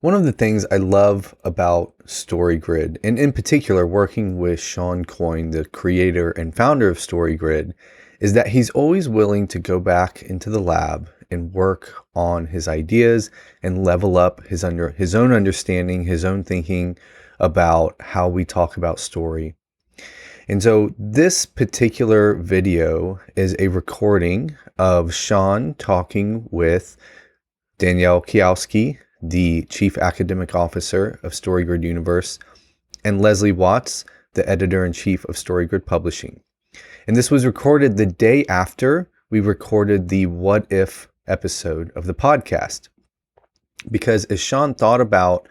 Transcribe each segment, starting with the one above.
One of the things I love about StoryGrid, and in particular working with Shawn Coyne, the creator and founder of StoryGrid, is that he's always willing to go back into the lab and work on his ideas and level up his own understanding, his own thinking about how we talk about story. And so this particular video is a recording of Shawn talking with Danielle Kiowski, the Chief Academic Officer of StoryGrid Universe, and Leslie Watts, the Editor-in-Chief of StoryGrid Publishing. And this was recorded the day after we recorded the What If episode of the podcast. Because as Shawn thought about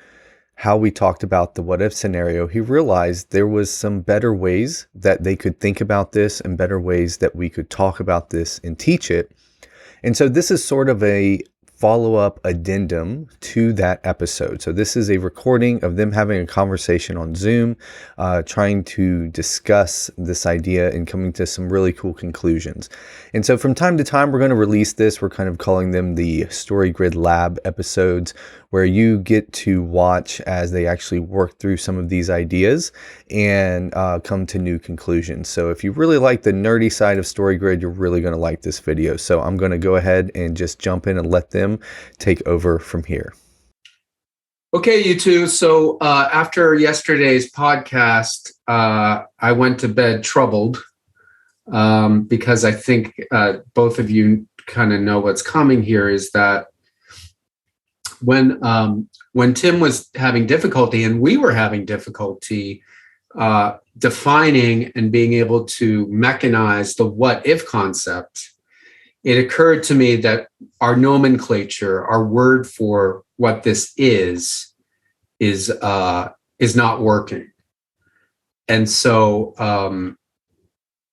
how we talked about the what if scenario, he realized there was some better ways that they could think about this and better ways that we could talk about this and teach it. And so this is sort of a follow-up addendum to that episode. So this is a recording of them having a conversation on Zoom, trying to discuss this idea and coming to some really cool conclusions. And so from time to time, we're going to release this. We're kind of calling them the StoryGrid Lab episodes, where you get to watch as they actually work through some of these ideas and come to new conclusions. So if you really like the nerdy side of StoryGrid, you're really going to like this video. So I'm going to go ahead and just jump in and let them take over from here. Okay, you two. So after yesterday's podcast, I went to bed troubled because I think both of you kind of know what's coming here is that when Tim was having difficulty and we were having difficulty defining and being able to mechanize the what if concept, it occurred to me that our nomenclature, our word for what this is not working. And so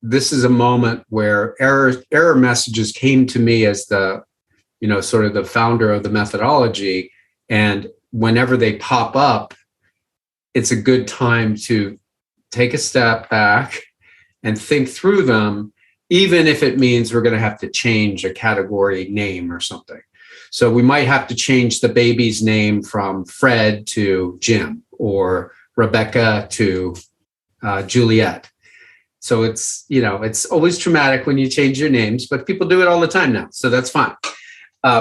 this is a moment where error messages came to me as the, sort of the founder of the methodology. And whenever they pop up, it's a good time to take a step back and think through them, even if it means we're going to have to change a category name or something. So we might have to change the baby's name from Fred to Jim or Rebecca to Juliet. So it's always traumatic when you change your names, but people do it all the time now. So that's fine.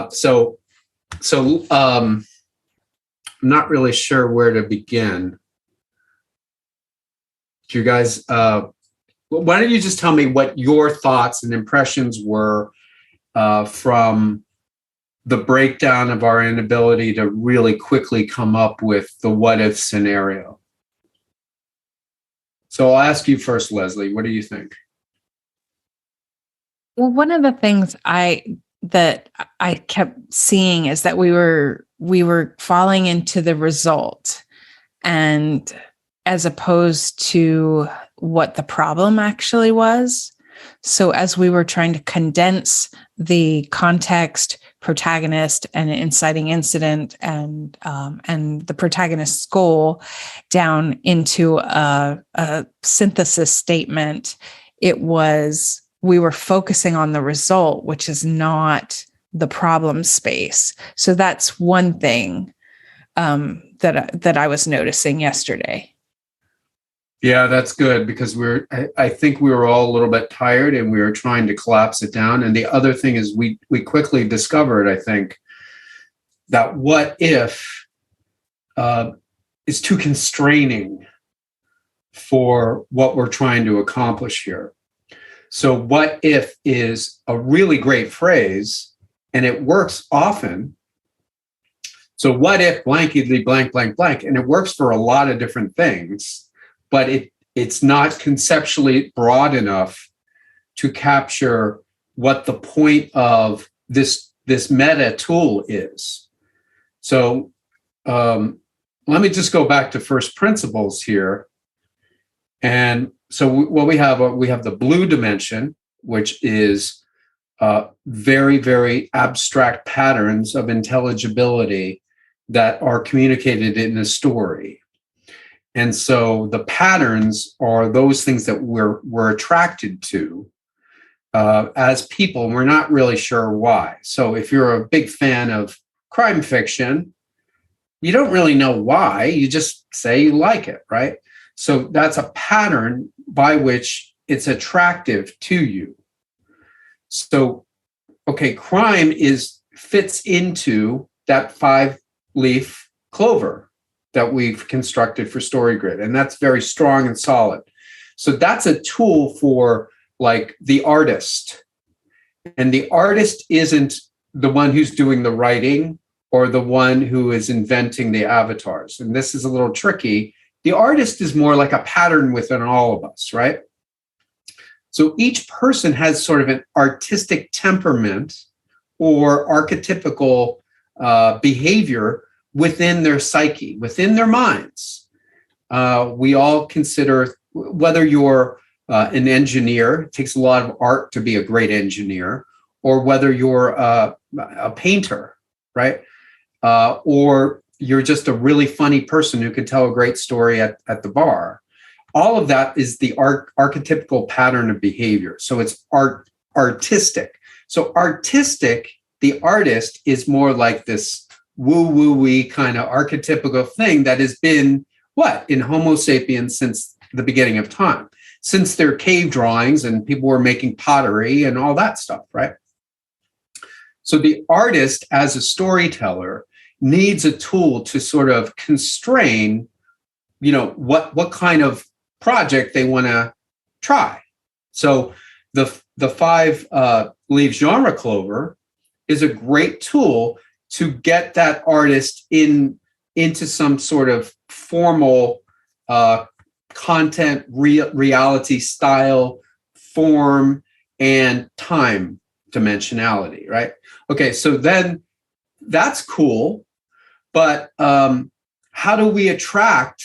So I'm not really sure where to begin. Do you guys, why don't you just tell me what your thoughts and impressions were from the breakdown of our inability to really quickly come up with the what if scenario? So I'll ask you first, Leslie. What do you think? Well, one of the things that I kept seeing is that we were falling into the result, and as opposed to what the problem actually was. So as we were trying to condense the context, protagonist, and inciting incident, and the protagonist's goal down into a synthesis statement, we were focusing on the result, which is not the problem space. So that's one thing that I was noticing yesterday. Yeah, that's good, because I think we were all a little bit tired and we were trying to collapse it down. And the other thing is we quickly discovered, I think, that what if is too constraining for what we're trying to accomplish here. So what if is a really great phrase and it works often. So what if blankety blank, blank, blank, and it works for a lot of different things. But it's not conceptually broad enough to capture what the point of this meta tool is. So let me just go back to first principles here. And so what we have the blue dimension, which is very, very abstract patterns of intelligibility that are communicated in a story. And so the patterns are those things that we're attracted to as people, and we're not really sure why. So if you're a big fan of crime fiction, you don't really know why. You just say you like it, right? So that's a pattern by which it's attractive to you. So, okay, crime fits into that 5-leaf clover that we've constructed for StoryGrid, and that's very strong and solid. So that's a tool for like the artist. And the artist isn't the one who's doing the writing or the one who is inventing the avatars. And this is a little tricky. The artist is more like a pattern within all of us, right? So each person has sort of an artistic temperament or archetypical behavior within their psyche, within their minds. We all consider, whether you're an engineer, it takes a lot of art to be a great engineer, or whether you're a painter, right? Or you're just a really funny person who can tell a great story at the bar. All of that is the archetypical pattern of behavior. So it's artistic. So artistic, the artist is more like this woo-woo-wee kind of archetypical thing that has been, in Homo sapiens since the beginning of time, since their cave drawings and people were making pottery and all that stuff, right? So the artist as a storyteller needs a tool to sort of constrain, what kind of project they want to try. So the 5-leaf genre clover is a great tool to get that artist into some sort of formal content, reality style, form, and time dimensionality, right? Okay, so then that's cool, but how do we attract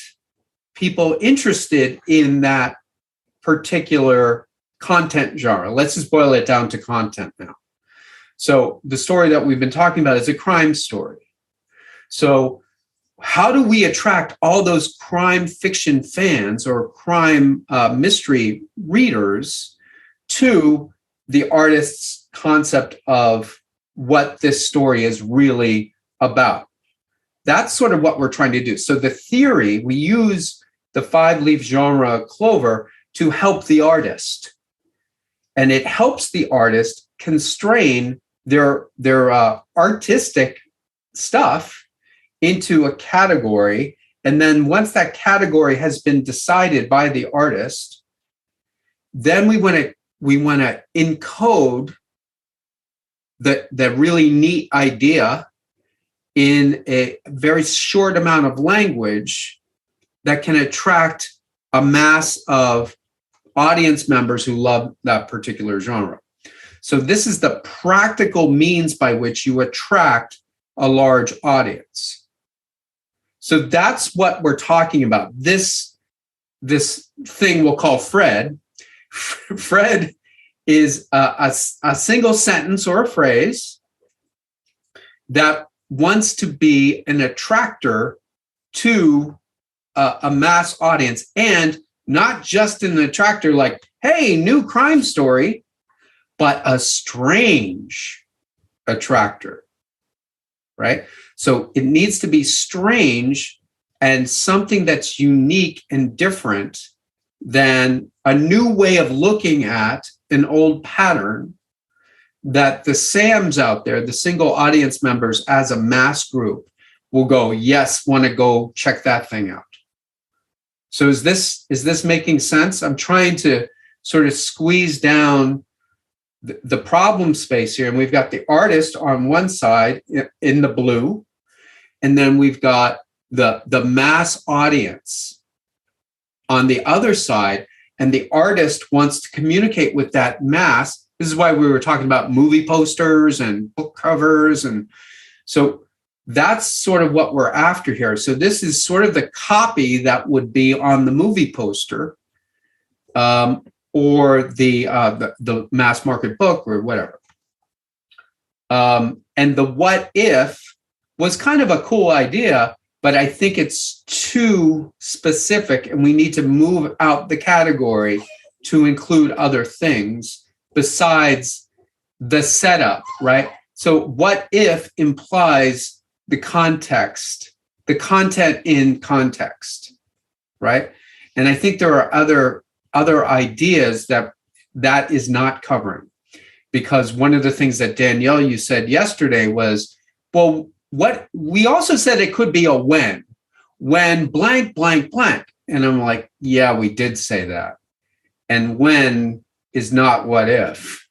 people interested in that particular content genre? Let's just boil it down to content now. So the story that we've been talking about is a crime story. So how do we attract all those crime fiction fans or crime mystery readers to the artist's concept of what this story is really about? That's sort of what we're trying to do. So the theory, we use the 5-leaf genre clover to help the artist. And it helps the artist constrain their artistic stuff into a category. And then once that category has been decided by the artist, then we want to encode the really neat idea in a very short amount of language that can attract a mass of audience members who love that particular genre. So this is the practical means by which you attract a large audience. So that's what we're talking about. This thing we'll call Fred. Fred is a single sentence or a phrase that wants to be an attractor to a mass audience, and not just an attractor like, hey, new crime story, but a strange attractor, right? So it needs to be strange and something that's unique and different than a new way of looking at an old pattern that the SAMs out there, the single audience members as a mass group, will go, yes, want to go check that thing out. So is this making sense? I'm trying to sort of squeeze down the problem space here. And we've got the artist on one side in the blue, and then we've got the mass audience on the other side. And the artist wants to communicate with that mass. This is why we were talking about movie posters and book covers. And so that's sort of what we're after here. So this is sort of the copy that would be on the movie poster, or the mass market book or whatever. And the what if was kind of a cool idea, but I think it's too specific and we need to move out the category to include other things besides the setup, right? So what if implies the context the content in context, right? And I think there are other ideas that is not covering, because one of the things that Danielle, you said yesterday was, well, what we also said it could be a when blank, blank, blank. And I'm like, yeah, we did say that. And when is not what if.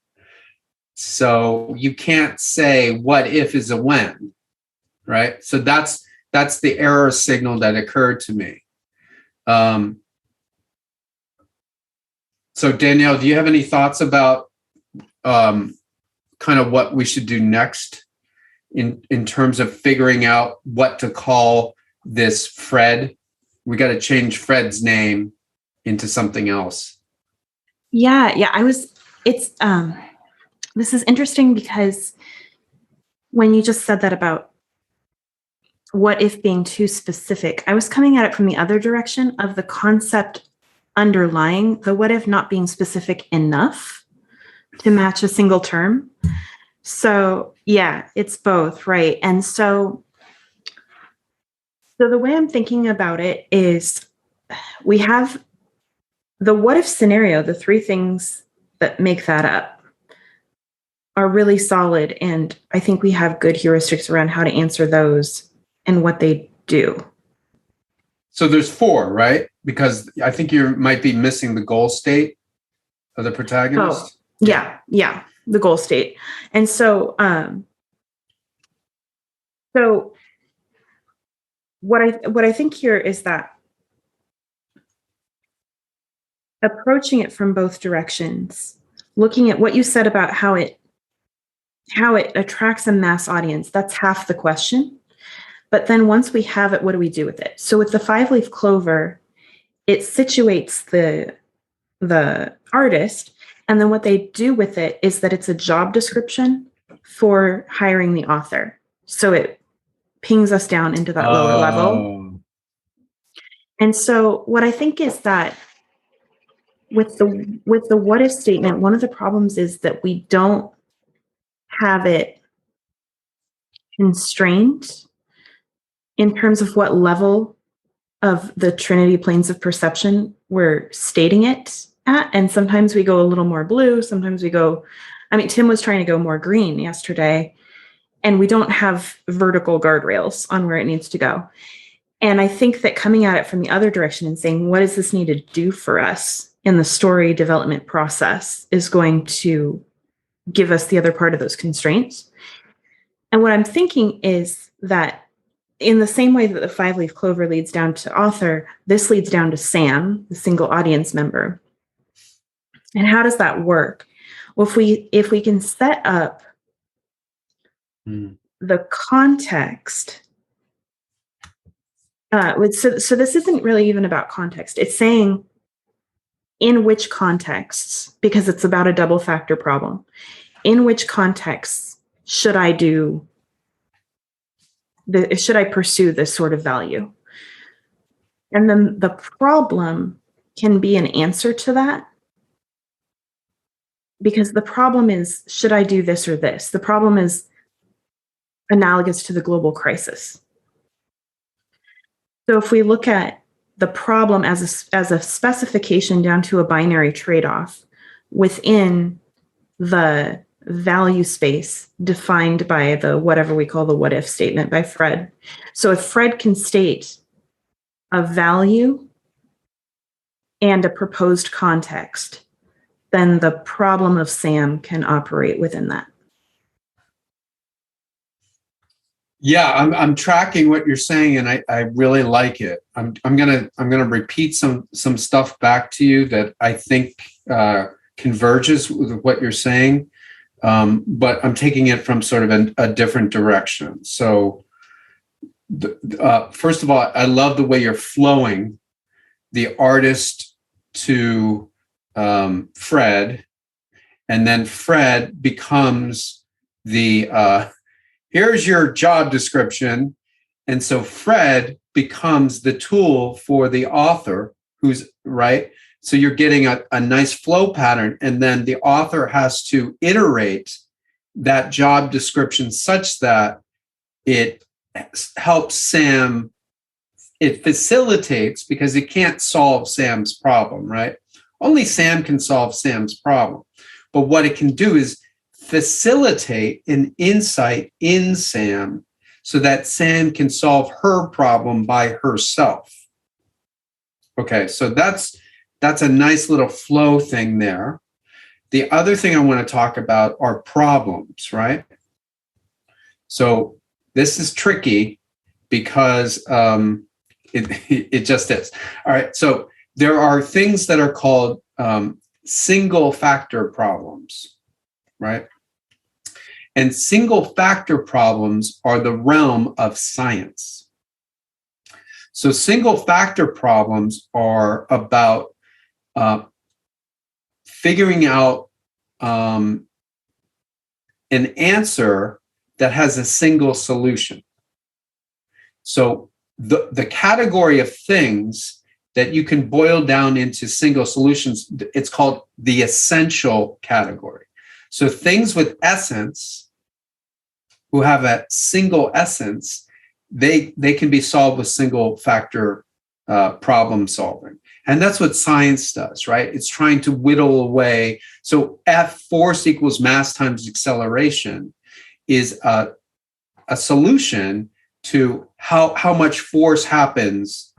So you can't say what if is a when, right? So that's the error signal that occurred to me. So Danielle, do you have any thoughts about kind of what we should do next in terms of figuring out what to call this Fred? We got to change Fred's name into something else. Yeah. This is interesting because when you just said that about what if being too specific, I was coming at it from the other direction of the concept underlying the what if not being specific enough to match a single term. So yeah, it's both, right? And so the way I'm thinking about it is we have the what if scenario, the three things that make that up are really solid. And I think we have good heuristics around how to answer those and what they do. So there's 4, right? Because I think you might be missing the goal state of the protagonist. Oh, yeah, the goal state. And so, so what I think here is that approaching it from both directions, looking at what you said about how it attracts a mass audience, that's half the question. But then once we have it, what do we do with it? So with the 5-leaf clover, it situates the artist, and then what they do with it is that it's a job description for hiring the author. So it pings us down into that lower level. And so what I think is that with the what if statement, one of the problems is that we don't have it constrained in terms of what level of the Trinity planes of perception we're stating it at. And sometimes we go a little more blue. Sometimes we go, Tim was trying to go more green yesterday, and we don't have vertical guardrails on where it needs to go. And I think that coming at it from the other direction and saying, what does this need to do for us in the story development process is going to give us the other part of those constraints. And what I'm thinking is that in the same way that the 5-leaf clover leads down to author, this leads down to Sam, the single audience member. And how does that work? Well, if we can set up the context, so this isn't really even about context. It's saying in which contexts, because it's about a double factor problem, in which contexts should I pursue this sort of value? And then the problem can be an answer to that. Because the problem is, should I do this or this? The problem is analogous to the global crisis. So if we look at the problem as a specification down to a binary trade-off within the value space defined by the whatever we call the what if statement by Fred. So if Fred can state a value and a proposed context, then the problem of Sam can operate within that. Yeah, I'm tracking what you're saying, and I really like it. I'm gonna repeat some stuff back to you that I think converges with what you're saying, but I'm taking it from sort of a different direction. So, first of all, I love the way you're flowing the artist to Fred, and then Fred becomes the here's your job description. And so Fred becomes the tool for the author who's right. So you're getting a nice flow pattern. And then the author has to iterate that job description such that it helps Sam it facilitates, because it can't solve Sam's problem, right? Only Sam can solve Sam's problem. But what it can do is facilitate an insight in Sam so that Sam can solve her problem by herself. Okay, so that's a nice little flow thing there. The other thing I want to talk about are problems, right? So this is tricky because it just is. All right, so there are things that are called single factor problems, right? And single factor problems are the realm of science. So single factor problems are about figuring out an answer that has a single solution. So the category of things that you can boil down into single solutions, it's called the essential category. So things with essence, who have a single essence, they can be solved with single factor problem solving. And that's what science does, right? It's trying to whittle away. So F, force equals mass times acceleration, is a solution to how much force happens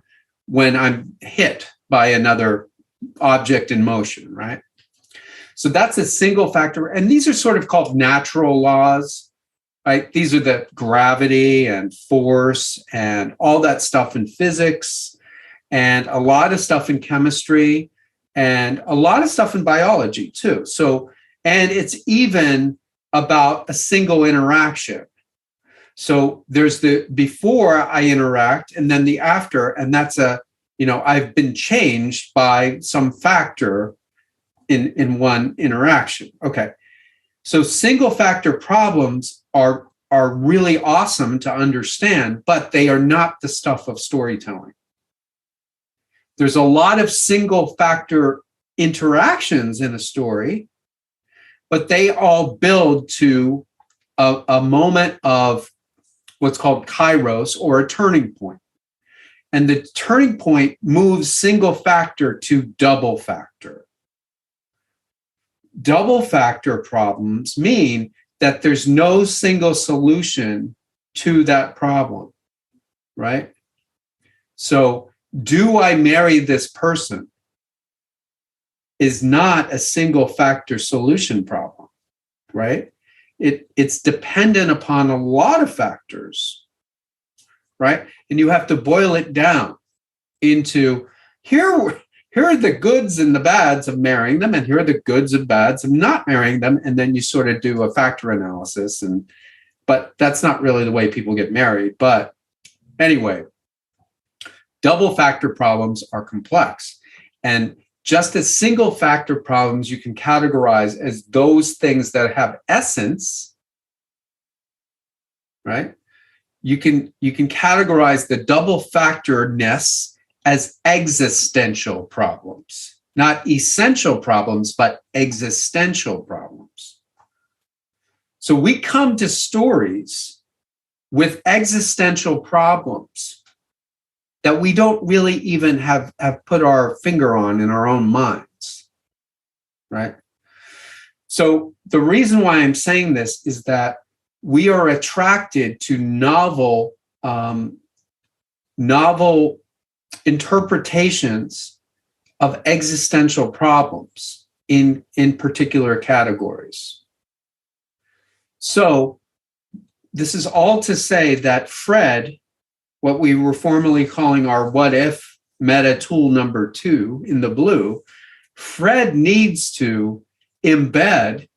when I'm hit by another object in motion, right? So that's a single factor. And these are sort of called natural laws, right? These are the gravity and force and all that stuff in physics and a lot of stuff in chemistry and a lot of stuff in biology too. So, and it's even about a single interaction. So there's the before I interact and then the after, and that's I've been changed by some factor in one interaction. Okay. So single factor problems are really awesome to understand, but they are not the stuff of storytelling. There's a lot of single factor interactions in a story, but they all build to a moment of what's called kairos, or a turning point. And the turning point moves single factor to double factor. Double factor problems mean that there's no single solution to that problem, right? So, do I marry this person is not a single factor solution problem, right? It's dependent upon a lot of factors, right? And you have to boil it down into here are the goods and the bads of marrying them, and here are the goods and bads of not marrying them. And then you sort of do a factor analysis. But that's not really the way people get married. But anyway, double factor problems are complex. And just as single factor problems, you can categorize as those things that have essence, right? You can categorize the double factorness as existential problems, not essential problems, but existential problems. So we come to stories with existential problems that we don't really even have put our finger on in our own minds, right? So the reason why I'm saying this is that we are attracted to novel interpretations of existential problems in particular categories. So this is all to say that Fred, what we were formerly calling our what if meta tool number 2 in the blue, Fred needs to embed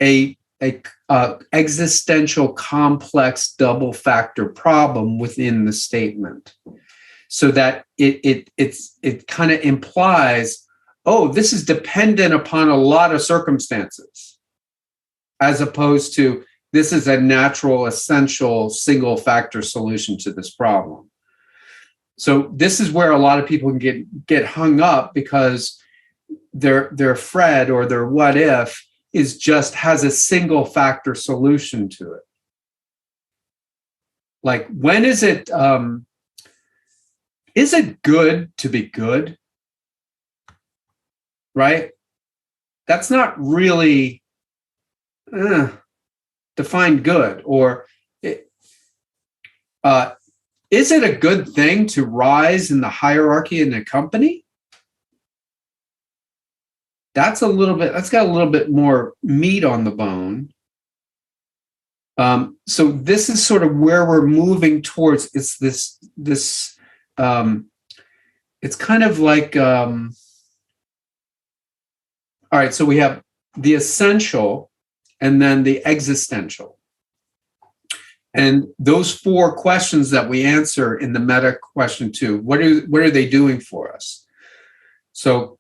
a existential complex double factor problem within the statement, so that it kind of implies, oh, this is dependent upon a lot of circumstances, as opposed to this is a natural, essential, single factor solution to this problem. So this is where a lot of people can get hung up, because their Fred or their what if is just has a single factor solution to it. Like, when is it is it good to be good? Right? That's not really defined good. Or is it a good thing to rise in the hierarchy in a company? That's got a little bit more meat on the bone. So this is sort of where we're moving towards. It's this it's kind of like, all right, so we have the essential and then the existential. And those 4 questions that we answer in the meta question 2, what are they doing for us? So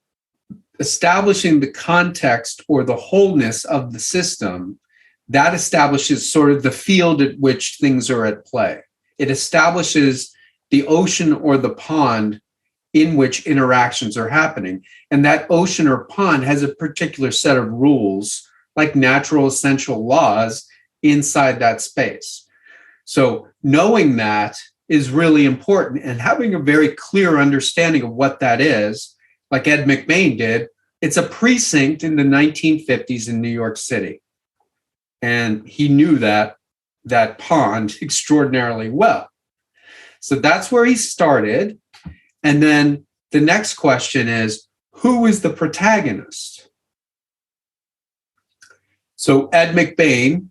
establishing the context or the wholeness of the system, that establishes sort of the field at which things are at play. It establishes the ocean or the pond in which interactions are happening. And that ocean or pond has a particular set of rules, like natural essential laws inside that space. So knowing that is really important, and having a very clear understanding of what that is, like Ed McBain did. It's a precinct in the 1950s in New York City. And he knew that pond extraordinarily well. So that's where he started. And then the next question is, who is the protagonist? So Ed McBain,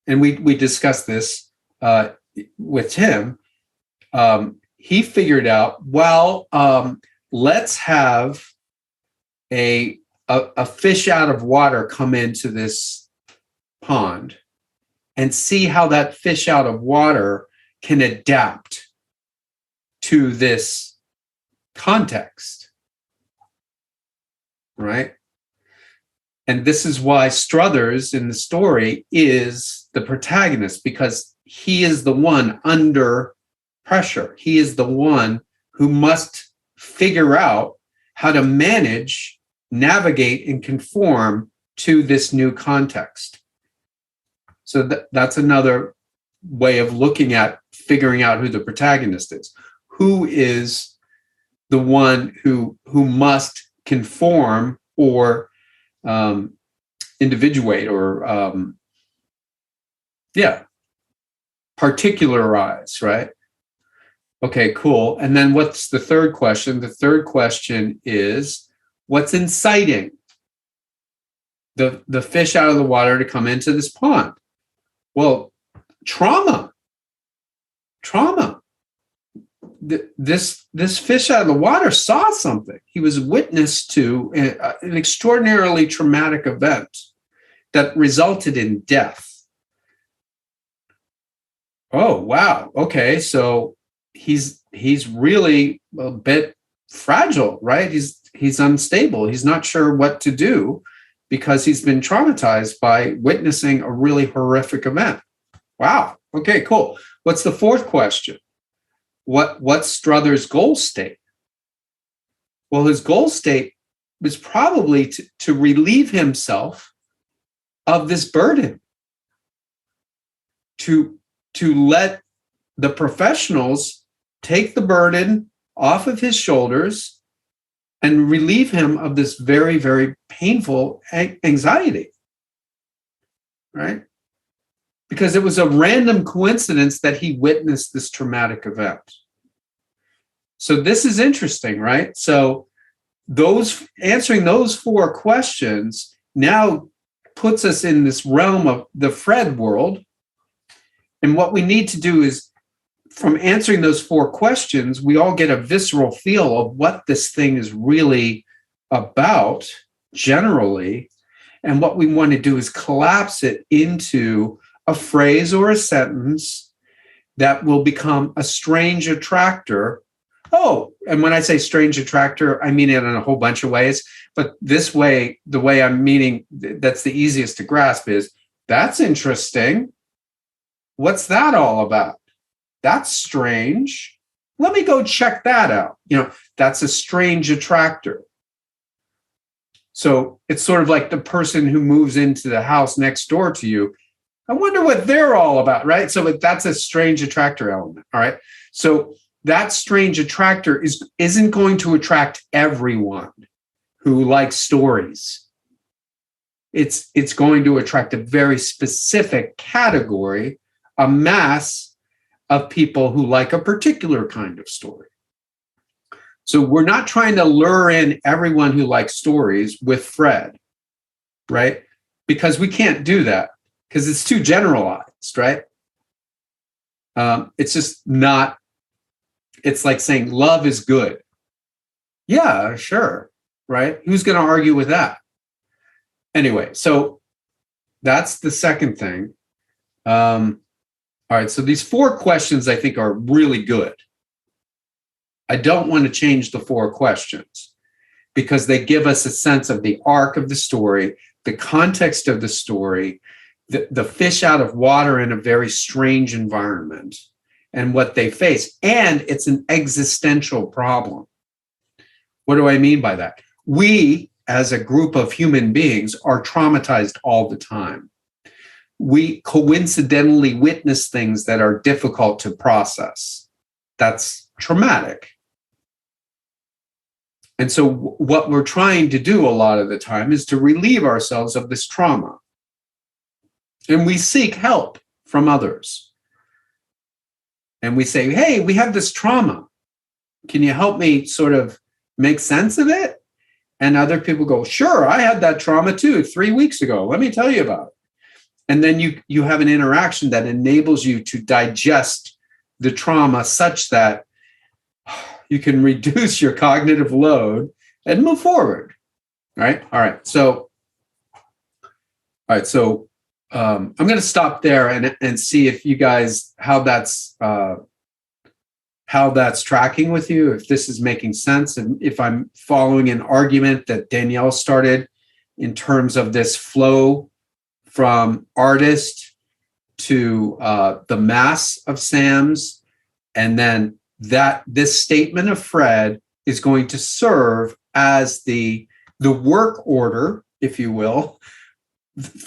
and we discussed this with Tim, he figured out, well, let's have a fish out of water come into this pond and see how that fish out of water can adapt to this context, right? And this is why Struthers in the story is the protagonist, because he is the one under pressure. He is the one who must figure out how to manage, navigate, and conform to this new context. So that's another way of looking at figuring out who the protagonist is. Who is the one who must conform or individuate or particularize, right? Okay, cool. And then what's the third question? The third question is, what's inciting the fish out of the water to come into this pond? Well, trauma. This fish out of the water saw something. He was witness to an extraordinarily traumatic event that resulted in death. Oh, wow. Okay, so he's really a bit fragile, right? He's unstable. He's not sure what to do because he's been traumatized by witnessing a really horrific event. Wow. Okay, cool. What's the fourth question? What's Struthers' goal state? Well, his goal state was probably to relieve himself of this burden, to let the professionals take the burden off of his shoulders and relieve him of this very, very painful anxiety, right? Because it was a random coincidence that he witnessed this traumatic event. So this is interesting, right? So answering those 4 questions now puts us in this realm of the Fred world. And what we need to do is, from answering those 4 questions, we all get a visceral feel of what this thing is really about generally. And what we want to do is collapse it into a phrase or a sentence that will become a strange attractor. Oh, and when I say strange attractor, I mean it in a whole bunch of ways. But this way, the way I'm meaning, that's the easiest to grasp is, that's interesting. What's that all about? That's strange. Let me go check that out. That's a strange attractor. So it's sort of like the person who moves into the house next door to you. I wonder what they're all about, right? So that's a strange attractor element, all right? So that strange attractor isn't going to attract everyone who likes stories. It's going to attract a very specific category, a mass of people who like a particular kind of story. So we're not trying to lure in everyone who likes stories with Fred, right? Because we can't do that because it's too generalized, right? It's just not, it's like saying love is good. Yeah, sure, right? Who's going to argue with that? Anyway, so that's the second thing. All right, so these 4 questions I think are really good. I don't want to change the 4 questions because they give us a sense of the arc of the story, the context of the story, the fish out of water in a very strange environment and what they face. And it's an existential problem. What do I mean by that? We, as a group of human beings, are traumatized all the time. We coincidentally witness things that are difficult to process. That's traumatic. And so what we're trying to do a lot of the time is to relieve ourselves of this trauma. And we seek help from others. And we say, hey, we have this trauma. Can you help me sort of make sense of it? And other people go, sure, I had that trauma too 3 weeks ago. Let me tell you about it. And then you have an interaction that enables you to digest the trauma such that you can reduce your cognitive load and move forward. Right? All right. So I'm going to stop there and see if you guys, how that's tracking with you, if this is making sense, and if I'm following an argument that Danielle started in terms of this flow from artist to the mass of Sam's, and then that this statement of Fred is going to serve as the work order, if you will,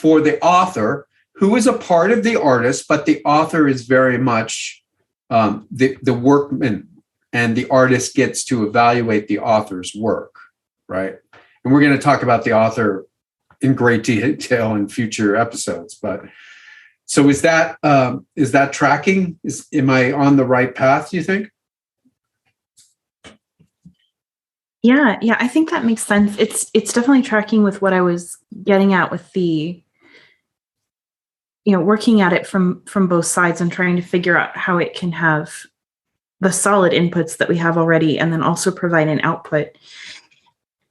for the author, who is a part of the artist, but the author is very much the workman, and the artist gets to evaluate the author's work, right? And we're going to talk about the author in great detail in future episodes. But so is that tracking? Am I on the right path, do you think? Yeah, I think that makes sense. It's definitely tracking with what I was getting at with the, working at it from both sides and trying to figure out how it can have the solid inputs that we have already and then also provide an output.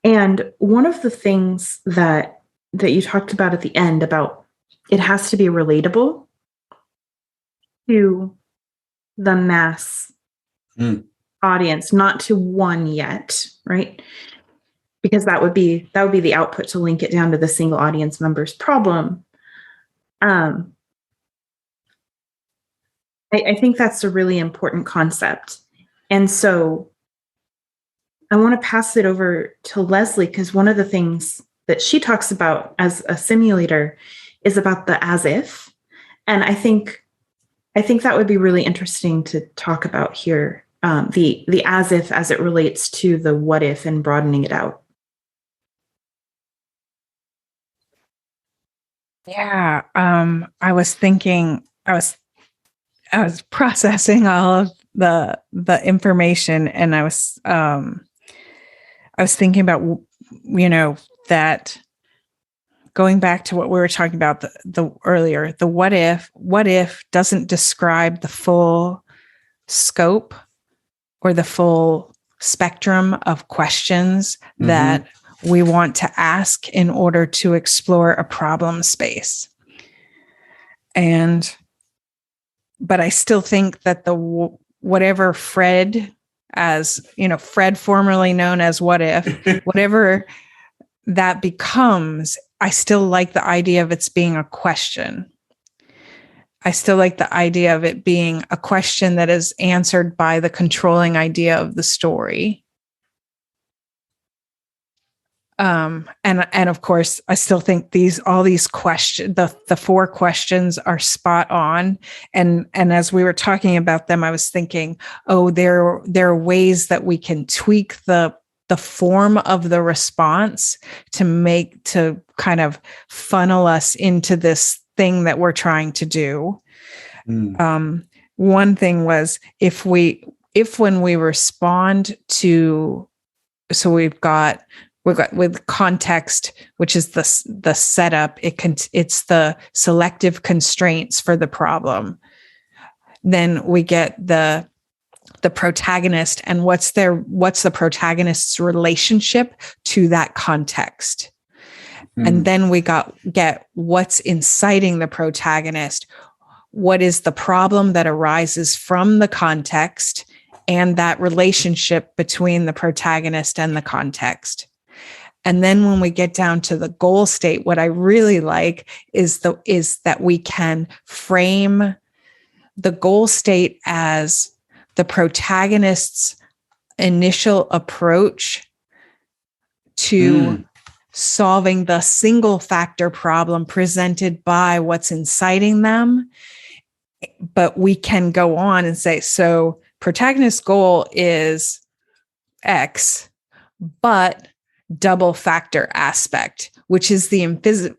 And one of the things that you talked about at the end about it has to be relatable to the mass audience, not to one yet, right? Because that would be the output to link it down to the single audience member's problem. I think that's a really important concept. And so I want to pass it over to Leslie, because one of the things that she talks about as a simulator is about the as if. And I think that would be really interesting to talk about here. The as if as it relates to the what if and broadening it out. Yeah. I was processing all of the information, and I was thinking about, that going back to what we were talking about the earlier, the what if doesn't describe the full scope or the full spectrum of questions that we want to ask in order to explore a problem space. But I still think that whatever Fred, as Fred formerly known as What If, whatever that becomes, I still like the idea of it's being a question. I still like the idea of it being a question that is answered by the controlling idea of the story. And of course, I still think all these questions, the 4 questions are spot on. And as we were talking about them, I was thinking, oh, there are ways that we can tweak the form of the response to kind of funnel us into this thing that we're trying to do. One thing was if when we respond to, so we've got with context, which is the setup, it's the selective constraints for the problem. Then we get the protagonist and what's the protagonist's relationship to that context. And then we get what's inciting the protagonist. What is the problem that arises from the context and that relationship between the protagonist and the context. And then when we get down to the goal state, what I really like is that we can frame the goal state as the protagonist's initial approach to solving the single factor problem presented by what's inciting them. But we can go on and say, so protagonist's goal is X, but double factor aspect, which is the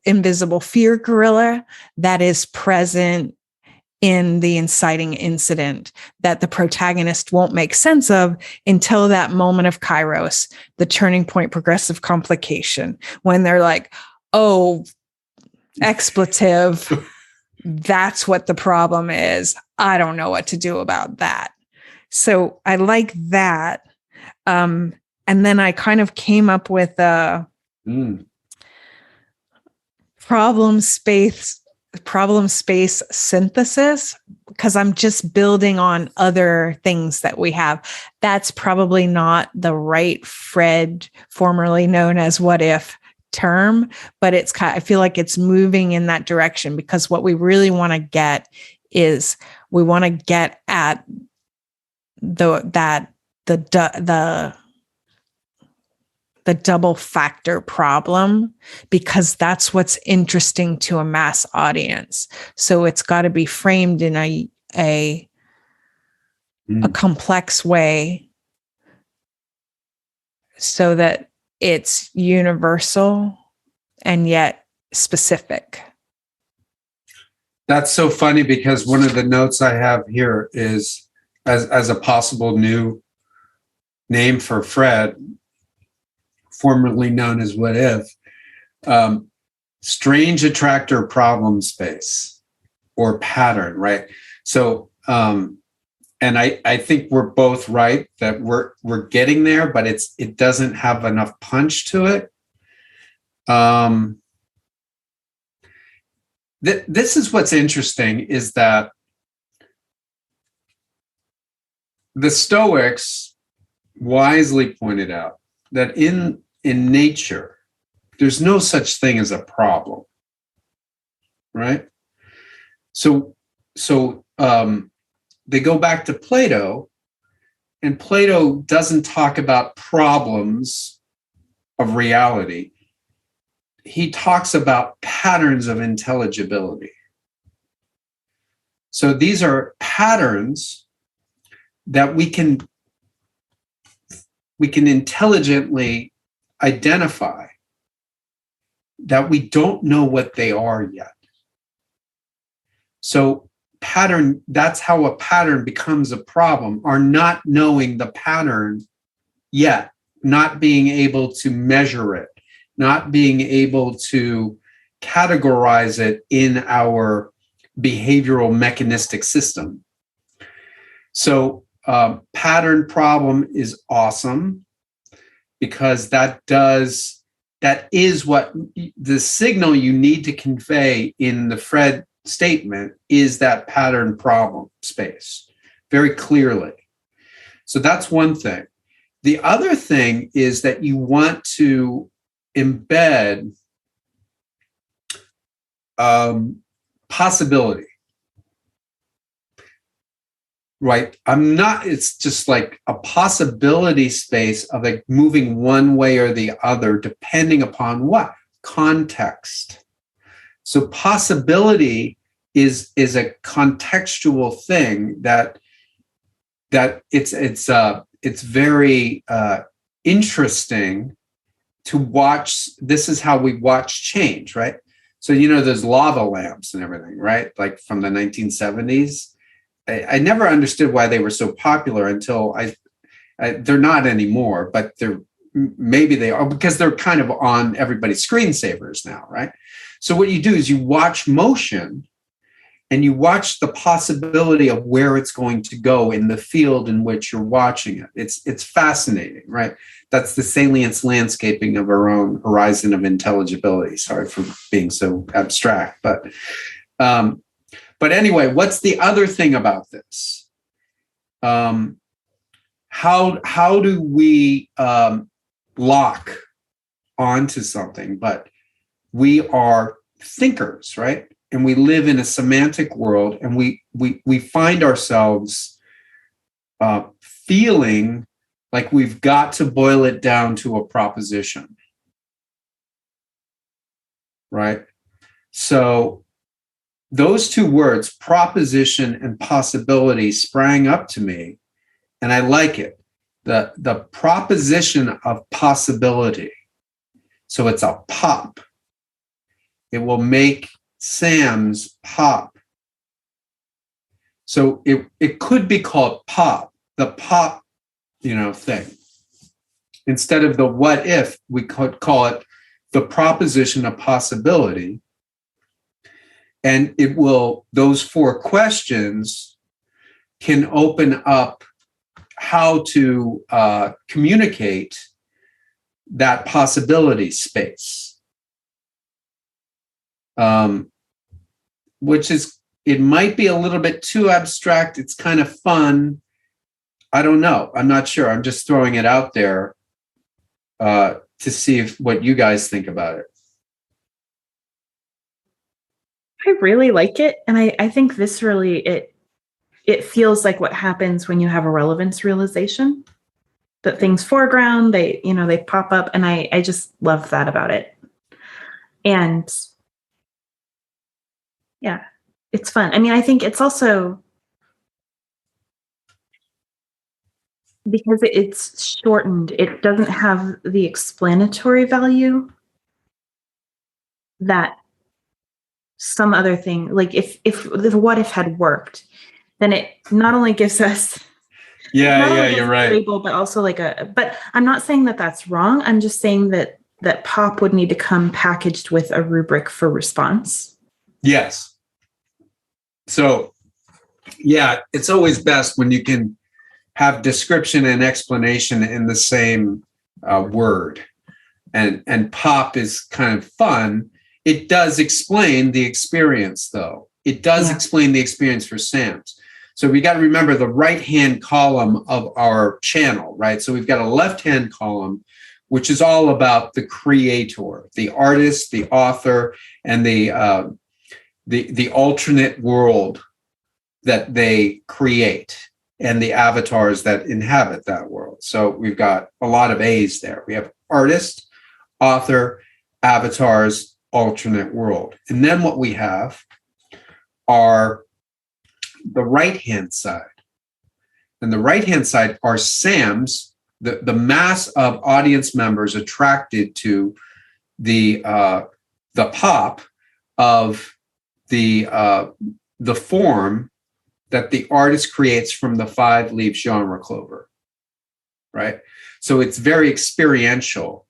invisible fear gorilla that is present in the inciting incident that the protagonist won't make sense of until that moment of kairos, the turning point progressive complication, when they're like, oh, expletive, that's what the problem is. I don't know what to do about that. So I like that. And then I kind of came up with a problem space synthesis, because I'm just building on other things that we have. That's probably not the right Fred, formerly known as What If term, but I feel like it's moving in that direction, because what we really want to get is we want to get at the double factor problem, because that's what's interesting to a mass audience. So it's got to be framed in a complex way so that it's universal and yet specific. That's so funny, because one of the notes I have here is as a possible new name for Fred, formerly known as What If, strange attractor problem space or pattern, right? So, and I think we're both right that we're getting there, but it doesn't have enough punch to it. This is what's interesting, is that the Stoics wisely pointed out that in nature, there's no such thing as a problem, right? So they go back to Plato, and Plato doesn't talk about problems of reality. He talks about patterns of intelligibility. So these are patterns that we can intelligently identify, that we don't know what they are yet. So pattern, that's how a pattern becomes a problem, are not knowing the pattern yet, not being able to measure it, not being able to categorize it in our behavioral mechanistic system. So pattern problem is awesome, because that is what the signal you need to convey in the Fred statement is, that pattern problem space very clearly. So that's one thing. The other thing is that you want to embed possibility. right? It's just like a possibility space of like moving one way or the other, depending upon what? Context. So possibility is a contextual thing that it's very interesting to watch. This is how we watch change, right? So, there's lava lamps and everything, right? Like from the 1970s. I never understood why they were so popular until they're not anymore, but maybe they are, because they're kind of on everybody's screensavers now, right? So what you do is you watch motion and you watch the possibility of where it's going to go in the field in which you're watching it. It's fascinating, right? That's the salience landscaping of our own horizon of intelligibility. Sorry for being so abstract, but anyway, what's the other thing about this? How do we lock onto something? But we are thinkers, right? And we live in a semantic world, and we find ourselves feeling like we've got to boil it down to a proposition, right? So those two words, proposition and possibility, sprang up to me, and I like it. The proposition of possibility. So it's a pop. It will make Sam's pop. So it could be called pop, the pop, thing. Instead of the what if, we could call it the proposition of possibility. And those 4 questions can open up how to communicate that possibility space. Which is, it might be a little bit too abstract. It's kind of fun. I don't know. I'm not sure. I'm just throwing it out there to see what you guys think about it. I really like it. And I think viscerally it feels like what happens when you have a relevance realization, that things foreground, they pop up. And I just love that about it. And yeah, it's fun. I mean, I think it's also because it's shortened, it doesn't have the explanatory value that some other thing, like if the what if had worked, then it not only gives us you're right, label, but also but I'm not saying that that's wrong. I'm just saying that pop would need to come packaged with a rubric for response. Yes. So yeah, it's always best when you can have description and explanation in the same word, and pop is kind of fun. It does explain the experience, though. It does explain the experience for Sam's. So we got to remember the right-hand column of our channel, right? So we've got a left-hand column, which is all about the creator, the artist, the author, and the alternate world that they create and the avatars that inhabit that world. So we've got a lot of A's there. We have artist, author, avatars, alternate world. And then what we have are the right-hand side. And the right-hand side are Sam's, the mass of audience members attracted to the pop of the form that the artist creates from the 5-leaf genre clover, right? So it's very experiential.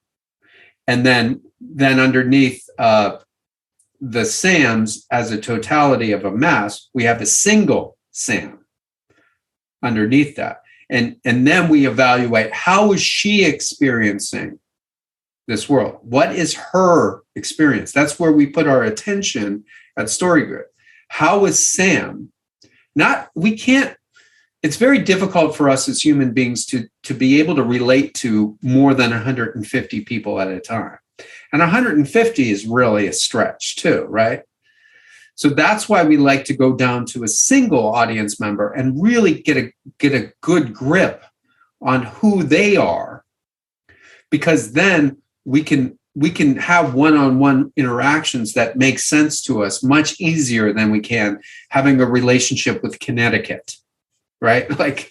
And then underneath the Sams as a totality of a mass, we have a single Sam underneath that. And then we evaluate, how is she experiencing this world? What is her experience? That's where we put our attention at StoryGrid. How is Sam? It's very difficult for us as human beings to be able to relate to more than 150 people at a time. And 150 is really a stretch too, right? So that's why we like to go down to a single audience member and really get a good grip on who they are, because then we can have one-on-one interactions that make sense to us much easier than we can having a relationship with Connecticut, right? Like,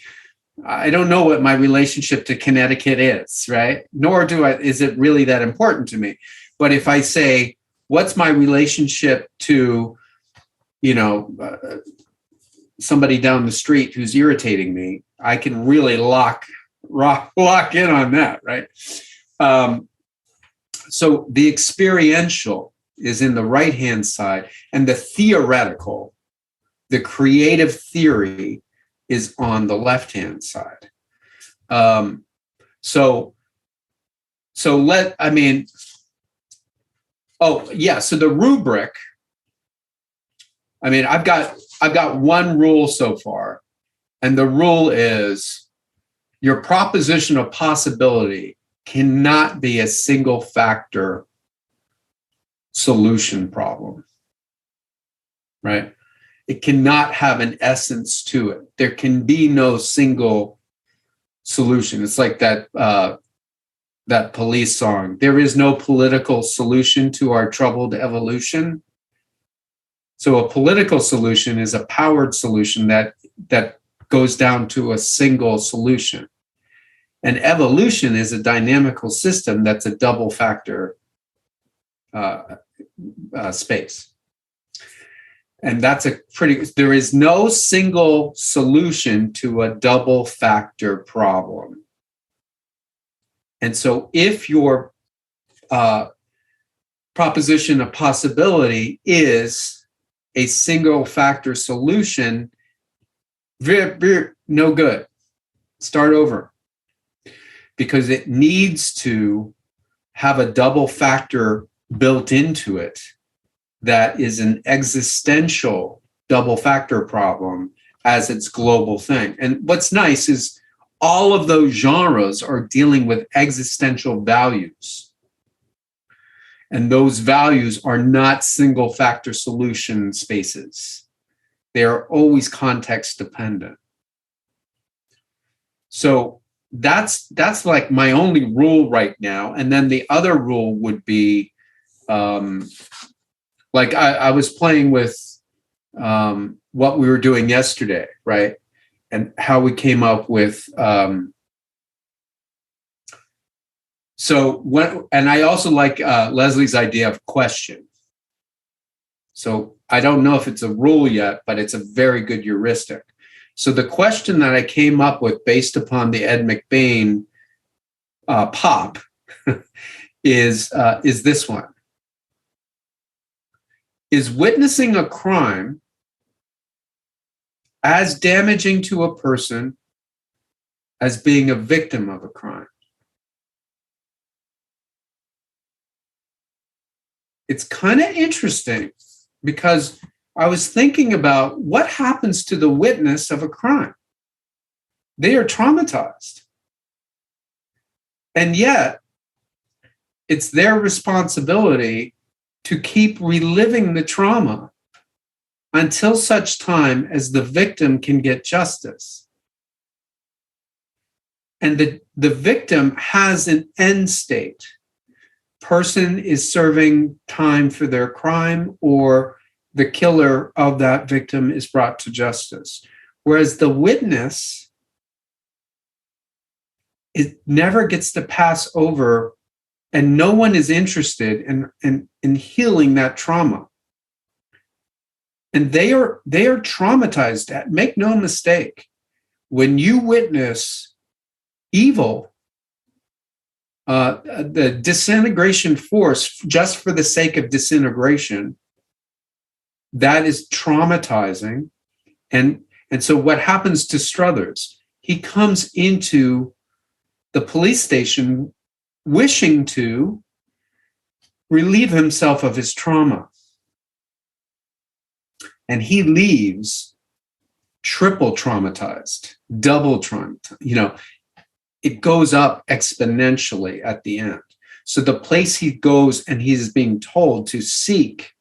I don't know what my relationship to Connecticut is, right? Nor is it really that important to me. But if I say, what's my relationship to, somebody down the street who's irritating me, I can really lock in on that, right? So the experiential is in the right-hand side, and the theoretical, the creative theory, is on the left-hand side. So the rubric, I've got one rule so far, and the rule is your proposition of possibility cannot be a single factor solution problem, right? It cannot have an essence to it. There can be no single solution. It's like that Police song. There is no political solution to our troubled evolution. So a political solution is a powered solution that goes down to a single solution. And evolution is a dynamical system that's a double factor space. And that's there is no single solution to a double factor problem. And so if your proposition of possibility is a single factor solution, no good. Start over. Because it needs to have a double factor built into it that is an existential double factor problem as its global thing. And what's nice is all of those genres are dealing with existential values. And those values are not single factor solution spaces. They are always context dependent. So that's like my only rule right now. And then the other rule would be, like I was playing with what we were doing yesterday, right? And how we came up with, and I also like Leslie's idea of question. So I don't know if it's a rule yet, but it's a very good heuristic. So the question that I came up with based upon the Ed McBain pop is this one. Is witnessing a crime as damaging to a person as being a victim of a crime? It's kind of interesting because I was thinking about what happens to the witness of a crime. They are traumatized. And yet, it's their responsibility to keep reliving the trauma until such time as the victim can get justice. And the victim has an end state. Person is serving time for their crime, or the killer of that victim is brought to justice. Whereas the witness, it never gets to pass over, and no one is interested in healing that trauma. And they are traumatized. Make no mistake, when you witness evil, the disintegration force, just for the sake of disintegration, that is traumatizing. And so what happens to Struthers? He comes into the police station wishing to relieve himself of his trauma. And he leaves triple traumatized, double traumatized. It goes up exponentially at the end. So the place he goes and he's being told to seek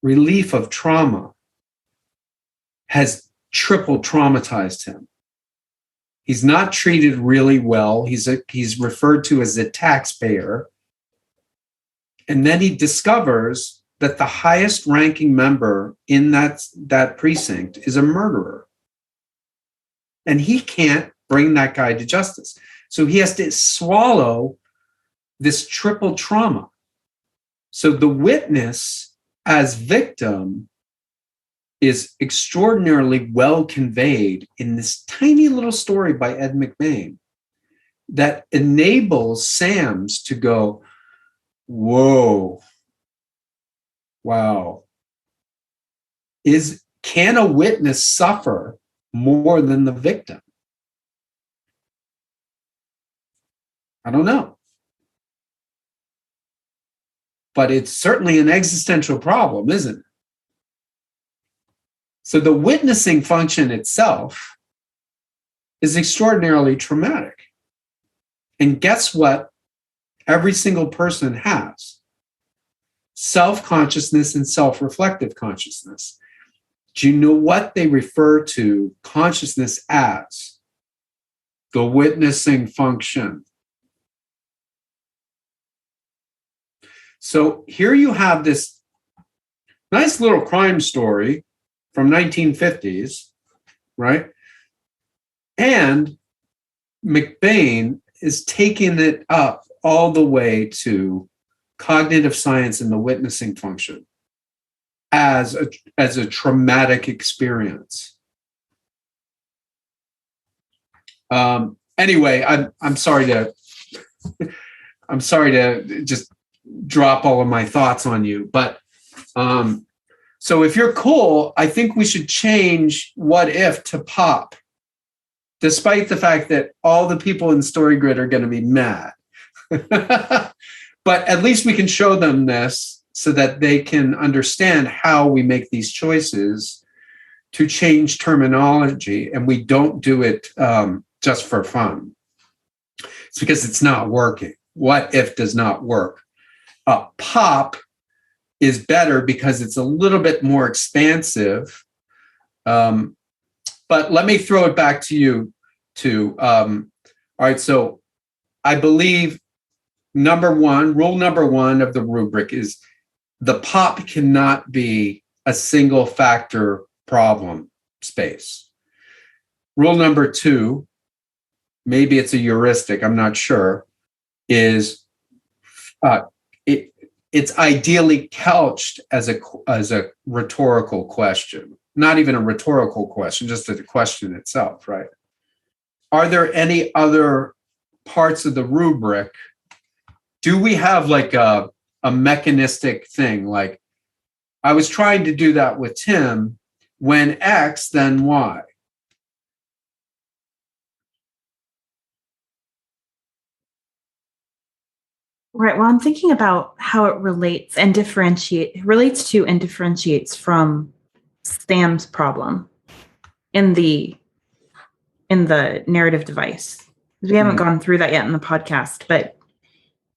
relief of trauma has triple traumatized him. He's not treated really well. He's referred to as a taxpayer. And then he discovers that the highest ranking member in that precinct is a murderer. And he can't bring that guy to justice. So he has to swallow this triple trauma. So the witness as victim is extraordinarily well conveyed in this tiny little story by Ed McBain that enables Sams to go, whoa, wow. Can a witness suffer more than the victim? I don't know. But it's certainly an existential problem, isn't it? So the witnessing function itself is extraordinarily traumatic. And guess what? Every single person has self-consciousness and self-reflective consciousness. Do you know what they refer to consciousness as? The witnessing function. So here you have this nice little crime story from 1950s, right? And McBain is taking it up all the way to cognitive science and the witnessing function as a traumatic experience. Anyway, I'm sorry to just drop all of my thoughts on you, but so if you're cool, I think we should change what if to pop, despite the fact that all the people in StoryGrid are going to be mad. But at least we can show them this so that they can understand how we make these choices to change terminology, and we don't do it just for fun. It's because it's not working. What if does not work. Pop is better because it's a little bit more expansive. But let me throw it back to you too. All right, so I believe rule number one of the rubric is the pop cannot be a single factor problem space. Rule number two, maybe it's a heuristic, I'm not sure, is it's ideally couched as a rhetorical question. Not even a rhetorical question, just a question itself, right? Are there any other parts of the rubric? Do we have like a mechanistic thing? Like, I was trying to do that with Tim. When X, then Y. Right. Well, I'm thinking about how it relates to and differentiates from Sam's problem in the narrative device. We haven't gone through that yet in the podcast, but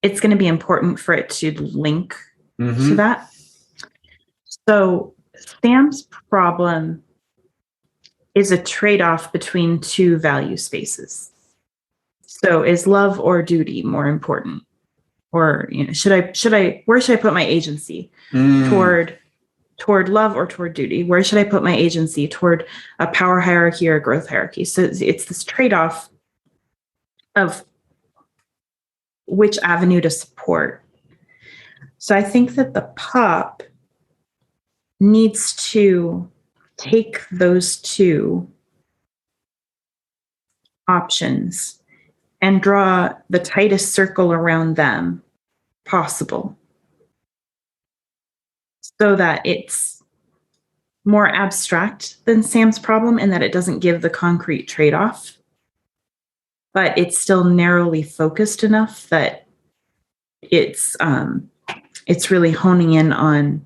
it's going to be important for it to link to that. So Sam's problem is a trade-off between two value spaces. So is love or duty more important? Or, where should I put my agency? Toward love or toward duty? Where should I put my agency? Toward a power hierarchy or a growth hierarchy? So it's this trade-off of which avenue to support. So I think that the pop needs to take those two options and draw the tightest circle around them possible, so that it's more abstract than Sam's problem and that it doesn't give the concrete trade-off, but it's still narrowly focused enough that it's really honing in on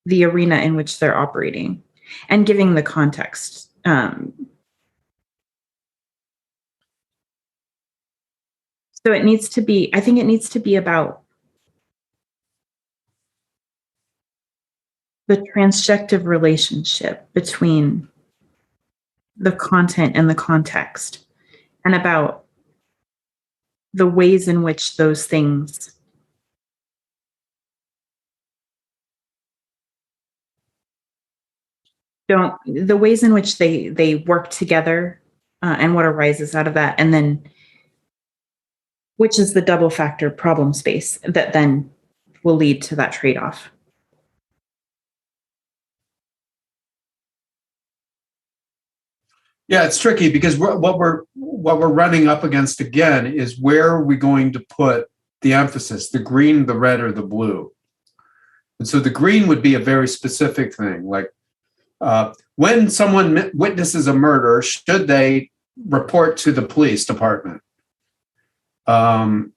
the arena in which they're operating and giving the context. So I think it needs to be about the transjective relationship between the content and the context, and about the ways in which those things the ways in which they work together, and what arises out of that, and then which is the double factor problem space that then will lead to that trade-off. Yeah, it's tricky because what we're running up against again is where are we going to put the emphasis, the green, the red, or the blue? And so the green would be a very specific thing, like when someone witnesses a murder, should they report to the police department? And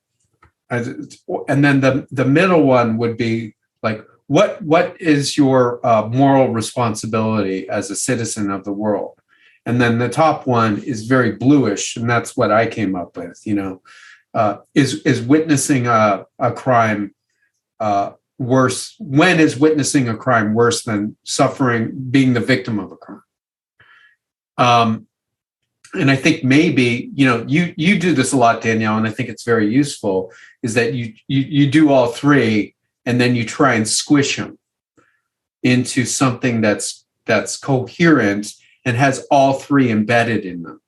then the middle one would be like, what is your moral responsibility as a citizen of the world? And then the top one is very bluish, and that's what I came up with. Is witnessing a crime worse? When is witnessing a crime worse than being the victim of a crime? And I think maybe you do this a lot, Danielle, and I think it's very useful. Is that you do all three, and then you try and squish them into something that's coherent and has all three embedded in them.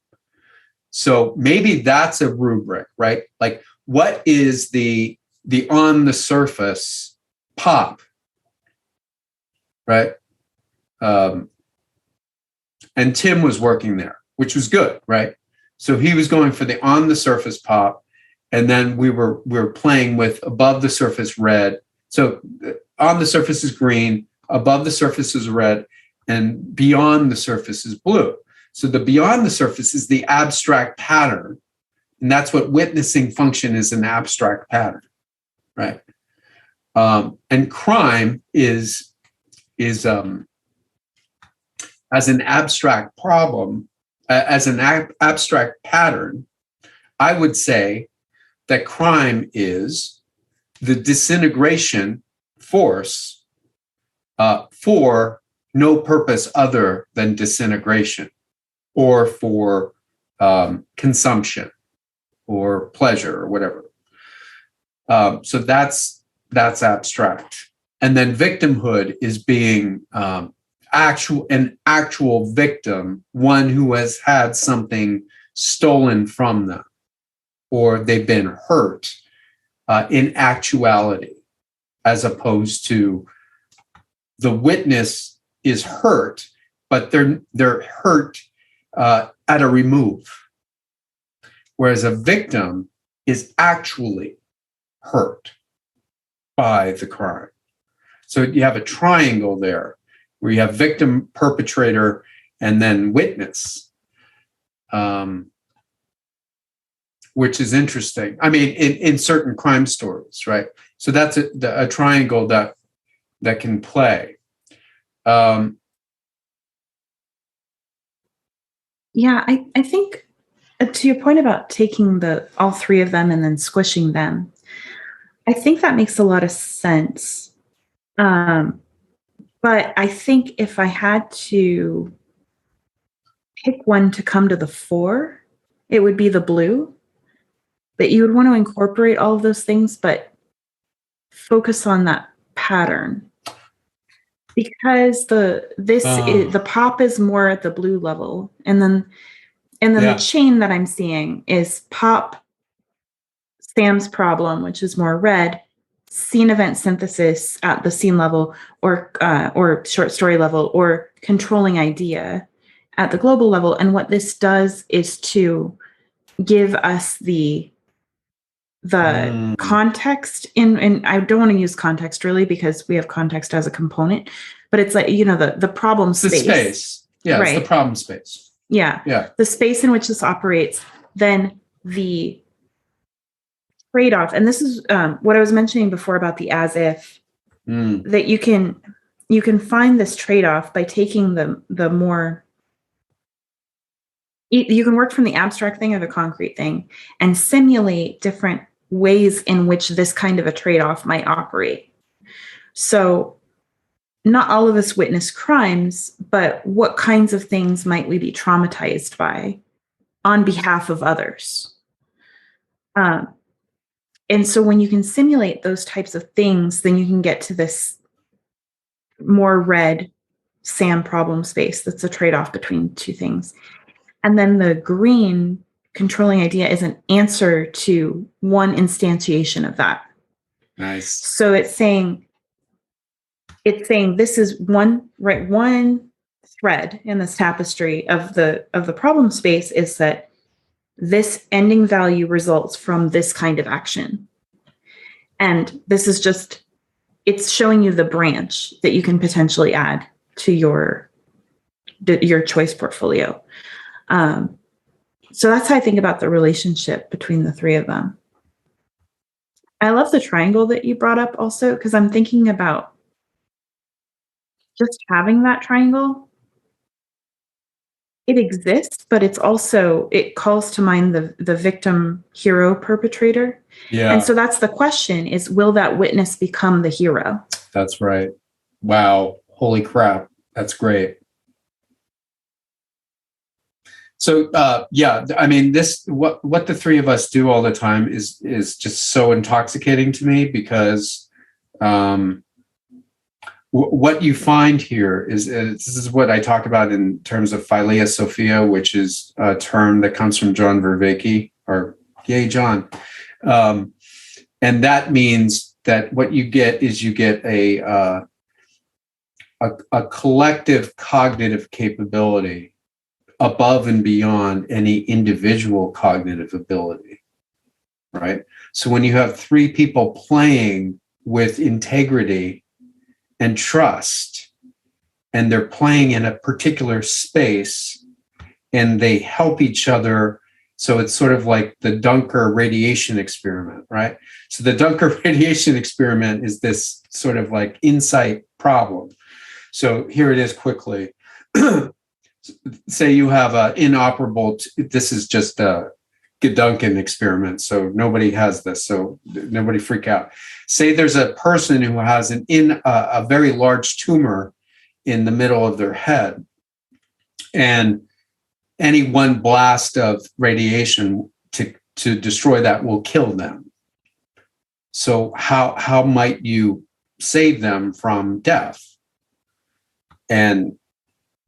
So maybe that's a rubric, right? Like, what is the on the surface pop, right? And Tim was working there, which was good, right? So he was going for the on the surface pop, and then we were playing with above the surface red. So on the surface is green, above the surface is red, and beyond the surface is blue. So the beyond the surface is the abstract pattern, and that's what witnessing function is, an abstract pattern, right? And crime is as an abstract problem, as an abstract pattern. I would say that crime is the disintegration force for no purpose other than disintegration, or for consumption or pleasure or whatever. So that's abstract. And then victimhood is being an actual victim, one who has had something stolen from them, or they've been hurt in actuality, as opposed to the witness is hurt, but they're hurt at a remove, whereas a victim is actually hurt by the crime. So you have a triangle there where you have victim, perpetrator, and then witness, which is interesting. I mean, in certain crime stories, right? So that's a triangle that can play. Yeah, I think to your point about taking all three of them and then squishing them, I think that makes a lot of sense. But I think if I had to pick one to come to the fore, it would be the blue. That you would want to incorporate all of those things, but focus on that pattern. Because the pop is more at the blue level, and then the chain that I'm seeing is pop, Sam's problem, which is more red, scene event synthesis at the scene level, or short story level, or controlling idea at the global level. And what this does is to give us the context and I don't want to use context really, because we have context as a component, but it's like, the problem space. The space. Yeah, right. It's the problem space. Yeah. Yeah. The space in which this operates, then the trade-off. And this is what I was mentioning before about the as if, that you can find this trade-off by taking the more, you can work from the abstract thing or the concrete thing and simulate different ways in which this kind of a trade-off might operate. So not all of us witness crimes, but what kinds of things might we be traumatized by on behalf of others? And so when you can simulate those types of things, then you can get to this more red SAM problem space that's a trade-off between two things. And then the green controlling idea is an answer to one instantiation of that. Nice. So it's saying this is one thread in this tapestry of the problem space is that this ending value results from this kind of action. And this is just, it's showing you the branch that you can potentially add to your choice portfolio. So that's how I think about the relationship between the three of them. I love the triangle that you brought up also, because I'm thinking about just having that triangle. It exists, but it calls to mind the victim, hero, perpetrator. Yeah. And so that's the question is, will that witness become the hero? That's right. Wow. Holy crap. That's great. So, I mean, what the three of us do all the time is just so intoxicating to me because what you find here is this is what I talk about in terms of Philia Sophia, which is a term that comes from John Vervaeke, or yay, John. And that means that what you get is you get a collective cognitive capability above and beyond any individual cognitive ability, right? So when you have three people playing with integrity and trust, and they're playing in a particular space, and they help each other. So it's sort of like the Dunker radiation experiment, right? So the Dunker radiation experiment is this sort of like insight problem. So here it is quickly. Say you have an inoperable, this is just a Gedunken experiment, so nobody has this, so nobody freak out. Say there's a person who has a very large tumor in the middle of their head, and any one blast of radiation to destroy that will kill them. So how might you save them from death? And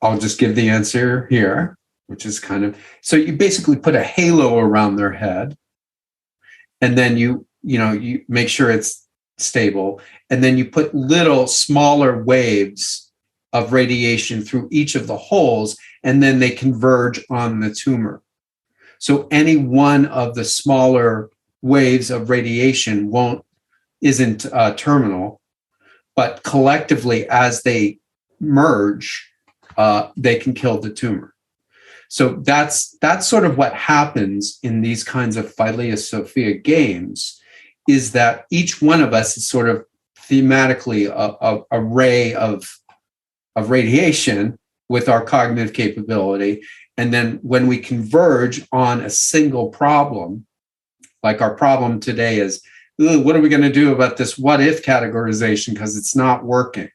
I'll just give the answer here, which is kind of, so you basically put a halo around their head, and then you make sure it's stable, and then you put little smaller waves of radiation through each of the holes, and then they converge on the tumor. So any one of the smaller waves of radiation isn't terminal, but collectively as they merge, they can kill the tumor. So that's sort of what happens in these kinds of Philia Sophia games, is that each one of us is sort of thematically a ray of radiation with our cognitive capability. And then when we converge on a single problem, like our problem today is, what are we going to do about this what if categorization, because it's not working.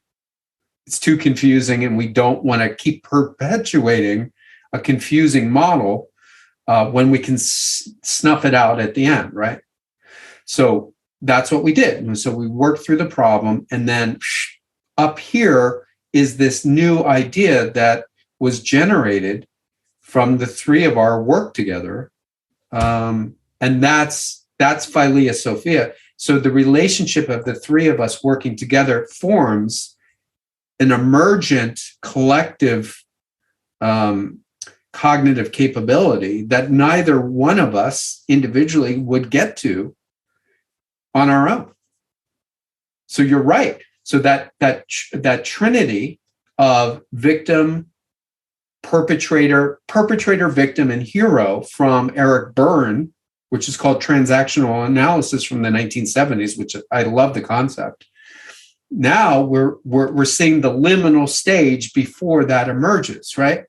It's too confusing, and we don't want to keep perpetuating a confusing model when we can snuff it out at the end, right? So that's what we did. And so we worked through the problem, and then up here is this new idea that was generated from the three of our work together, and that's Philia Sophia. So the relationship of the three of us working together forms an emergent collective cognitive capability that neither one of us individually would get to on our own. So you're right. So that trinity of victim, perpetrator, victim, and hero from Eric Berne, which is called transactional analysis from the 1970s, which I love the concept. Now we're seeing the liminal stage before that emerges, right?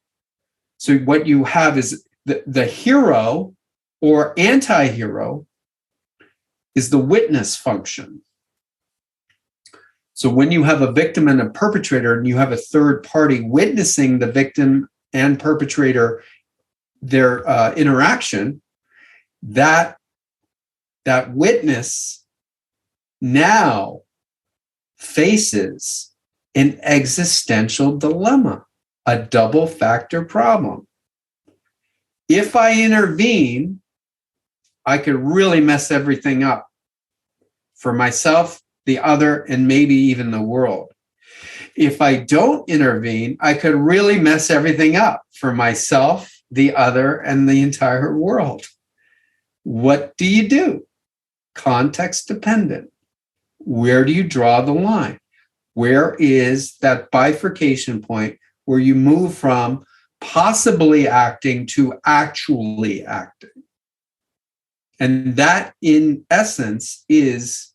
So what you have is the hero or anti-hero is the witness function. So when you have a victim and a perpetrator, and you have a third party witnessing the victim and perpetrator, their interaction, that witness now faces an existential dilemma, a double factor problem. If I intervene, I could really mess everything up for myself, the other, and maybe even the world. If I don't intervene, I could really mess everything up for myself, the other, and the entire world. What do you do? Context dependent. Where do you draw the line? Where is that bifurcation point where you move from possibly acting to actually acting? And that, in essence, is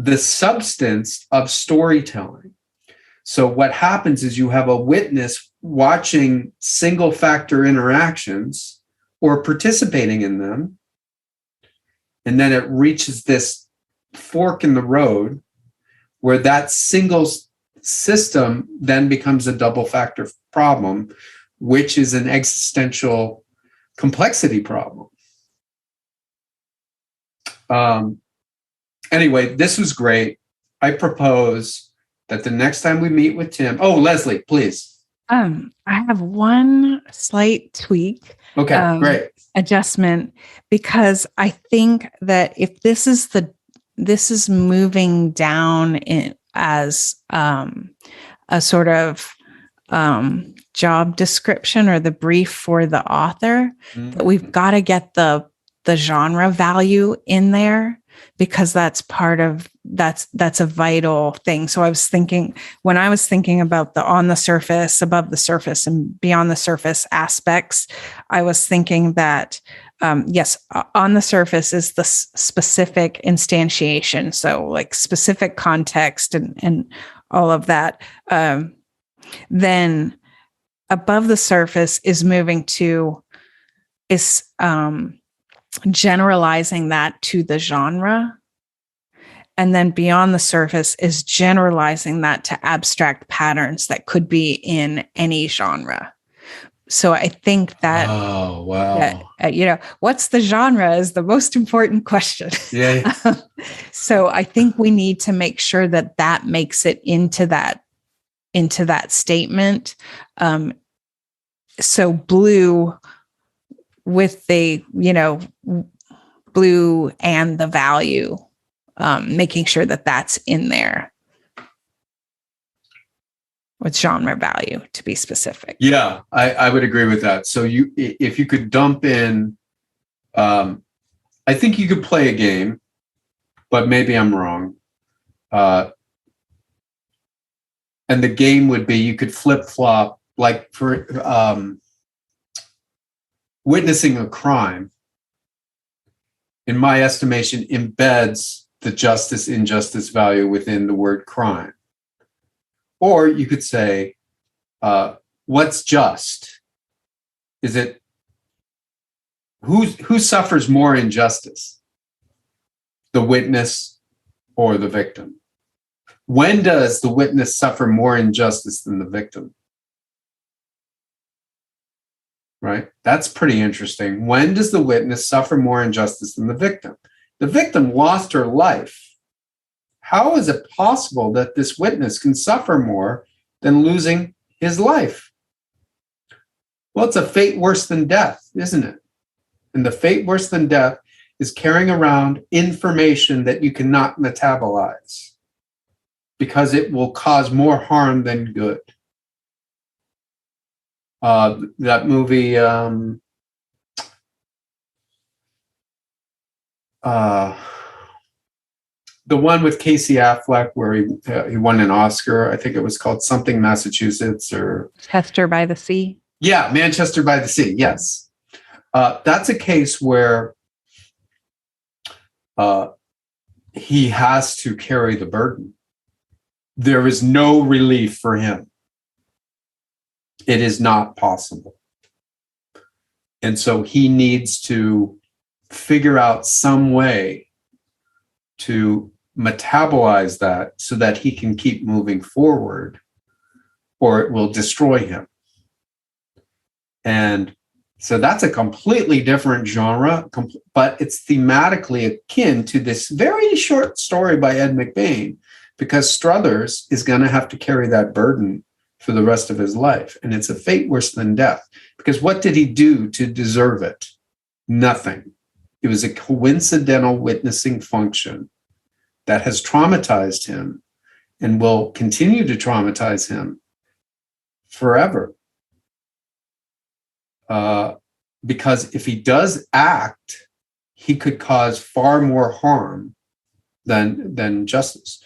the substance of storytelling. So what happens is you have a witness watching single factor interactions or participating in them, and then it reaches this fork in the road where that single system then becomes a double factor problem, which is an existential complexity problem. Anyway, this was great. I propose that the next time we meet with Tim, Leslie, please. I have one slight tweak. Okay, great. Adjustment, because I think that if this is moving down in as a sort of job description or the brief for the author, that we've got to get the genre value in there, because that's part of that's a vital thing. So when I was thinking about the on the surface, above the surface, and beyond the surface aspects, I was thinking that yes, on the surface is the specific instantiation, so like specific context and all of that. Then above the surface is moving to generalizing that to the genre. And then beyond the surface is generalizing that to abstract patterns that could be in any genre. So I think that, oh, wow. that what's the genre is the most important question. Yeah. So I think we need to make sure that makes it into that statement. So blue with the, blue and the value, making sure that that's in there with genre value, to be specific. Yeah, I would agree with that. So if you could dump in, I think you could play a game, but maybe I'm wrong. And the game would be, you could flip-flop, like for witnessing a crime, in my estimation, embeds the justice injustice value within the word crime. Or you could say, what's just? Is it who suffers more injustice? The witness or the victim? When does the witness suffer more injustice than the victim? Right? That's pretty interesting. When does the witness suffer more injustice than the victim? The victim lost her life. How is it possible that this witness can suffer more than losing his life? Well, it's a fate worse than death, isn't it? And the fate worse than death is carrying around information that you cannot metabolize because it will cause more harm than good. That movie, the one with Casey Affleck where he won an Oscar. I think it was called something Massachusetts or Chester by the Sea. Yeah, Manchester by the Sea. Yes, that's a case where he has to carry the burden. There is no relief for him. It is not possible. And so he needs to figure out some way to metabolize that so that he can keep moving forward, or it will destroy him. And so that's a completely different genre, but it's thematically akin to this very short story by Ed McBain, because Struthers is going to have to carry that burden for the rest of his life. And it's a fate worse than death, because what did he do to deserve it? Nothing. It was a coincidental witnessing function that has traumatized him and will continue to traumatize him forever. Because if he does act, he could cause far more harm than justice.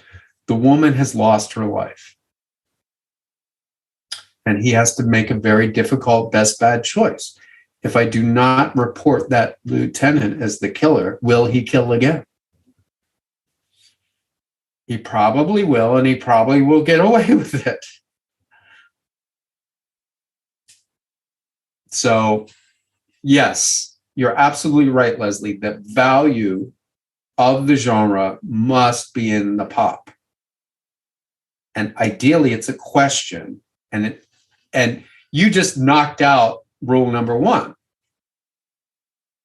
The woman has lost her life. And he has to make a very difficult best bad choice. If I do not report that lieutenant as the killer, will he kill again? He probably will, and he probably will get away with it. So, yes, you're absolutely right, Leslie. The value of the genre must be in the pop. And ideally, it's a question. And you just knocked out rule number one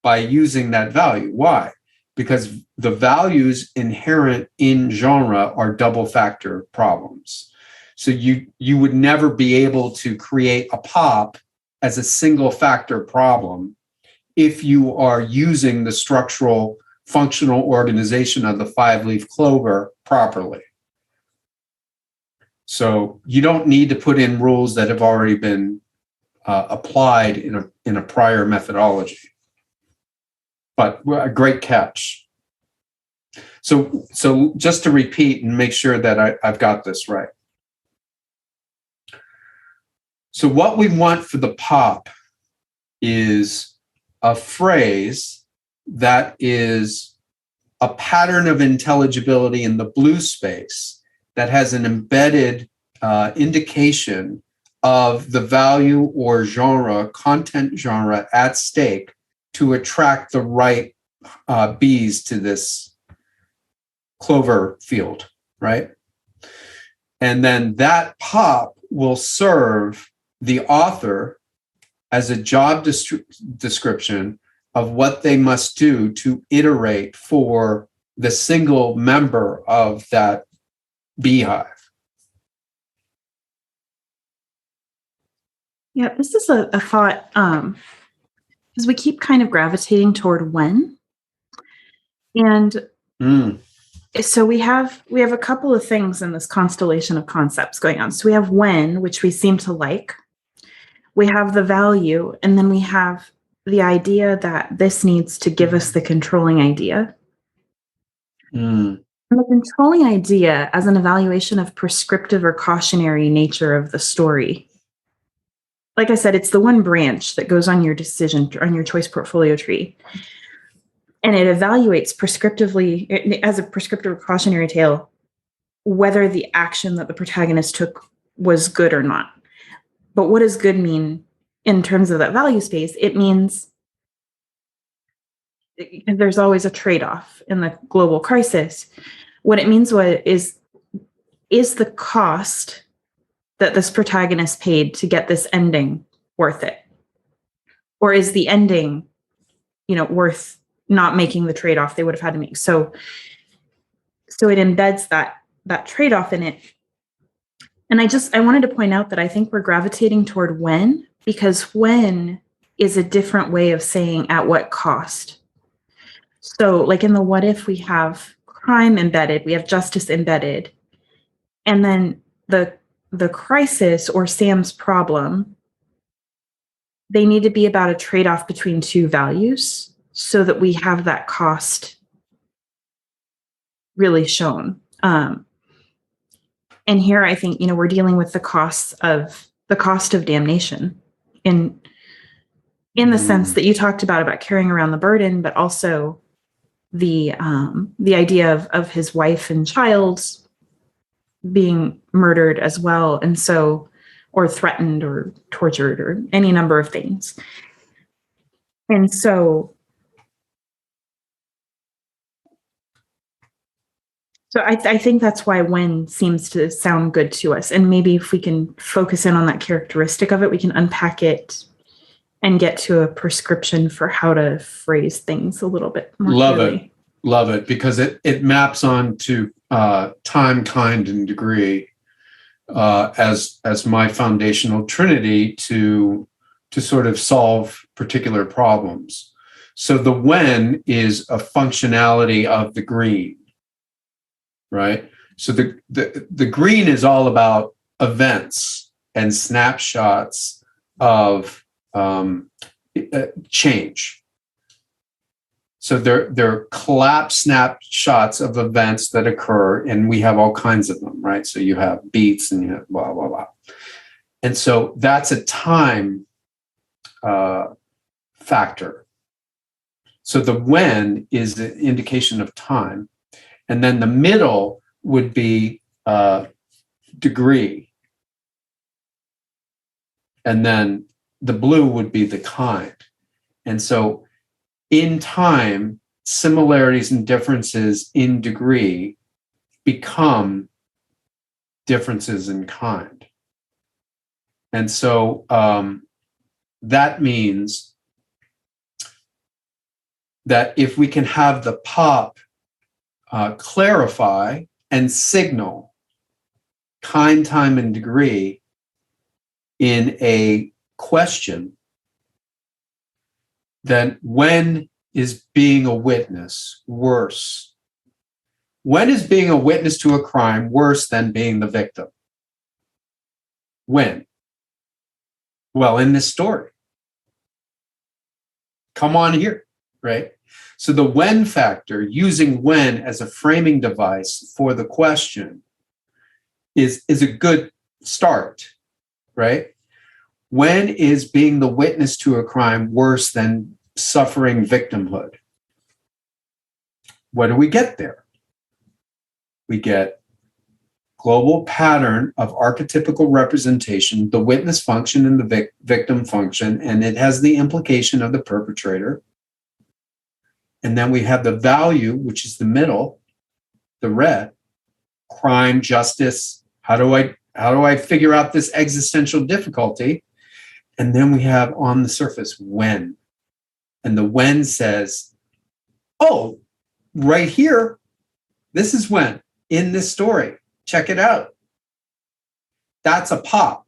by using that value. Why? Because the values inherent in genre are double factor problems. So you would never be able to create a pop as a single factor problem if you are using the structural functional organization of the 5-leaf clover properly. So you don't need to put in rules that have already been applied in a prior methodology. But a great catch. So just to repeat and make sure that I've got this right. So what we want for the pop is a phrase that is a pattern of intelligibility in the blue space that has an embedded indication of the value or genre, content genre at stake to attract the right bees to this clover field, right? And then that pop will serve the author as a job description of what they must do to iterate for the single member of that beehive. Yeah, this is a thought, because we keep kind of gravitating toward when. And so we have a couple of things in this constellation of concepts going on. So we have when, which we seem to like. We have the value, and then we have the idea that this needs to give us the controlling idea. And the controlling idea as an evaluation of prescriptive or cautionary nature of the story. Like I said, it's the one branch that goes on your decision, on your choice portfolio tree. And it evaluates prescriptively, as a prescriptive or cautionary tale, whether the action that the protagonist took was good or not. But what does good mean in terms of that value space? It means there's always a trade-off in the global crisis. What it means is the cost that this protagonist paid to get this ending worth it? Or is the ending, worth not making the trade-off they would have had to make? So it embeds that trade-off in it. And I wanted to point out that I think we're gravitating toward when, because when is a different way of saying at what cost. So like in the what if, we have crime embedded, we have justice embedded, and then the crisis or Sam's problem, they need to be about a trade-off between two values so that we have that cost really shown. And here I think, we're dealing with the cost of damnation in the sense that you talked about carrying around the burden, but also the idea of his wife and child being murdered as well. And so, or threatened or tortured or any number of things. And so So I think that's why when seems to sound good to us. And maybe if we can focus in on that characteristic of it, we can unpack it and get to a prescription for how to phrase things a little bit more clearly. Love it, because it maps on to time, kind, and degree as my foundational trinity to sort of solve particular problems. So the when is a functionality of the green, right? So the green is all about events and snapshots of change. So they're collapse snapshots of events that occur, and we have all kinds of them, right? So you have beats and you have blah, blah, blah. And so that's a time factor. So the when is the indication of time. And then the middle would be degree. And then the blue would be the kind. And so in time, similarities and differences in degree become differences in kind. And so that means that if we can have the pop clarify and signal kind, time, and degree in a question, then when is being a witness worse? When is being a witness to a crime worse than being the victim? When? Well, in this story. Come on here, right? So the when factor, using when as a framing device for the question, is a good start, right? When is being the witness to a crime worse than suffering victimhood? What do we get there? We get global pattern of archetypical representation, the witness function and the victim function, and it has the implication of the perpetrator. And then we have the value, which is the middle, the red, crime, justice. How do I figure out this existential difficulty? And then we have on the surface when. And the when says, oh, right here, this is when in this story. Check it out. That's a pop.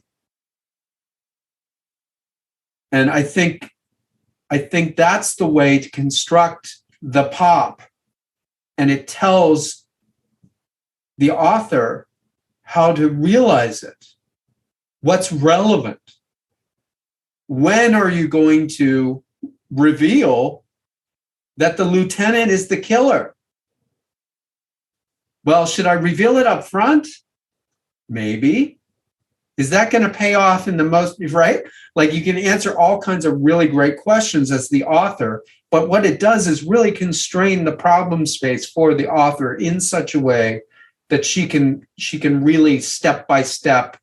And I think that's the way to construct the pop. And it tells the author how to realize it. What's relevant? When are you going to reveal that the lieutenant is the killer? Well, should I reveal it up front? Maybe. Is that going to pay off in the most, right? Like you can answer all kinds of really great questions as the author, but what it does is really constrain the problem space for the author in such a way that she can really step by step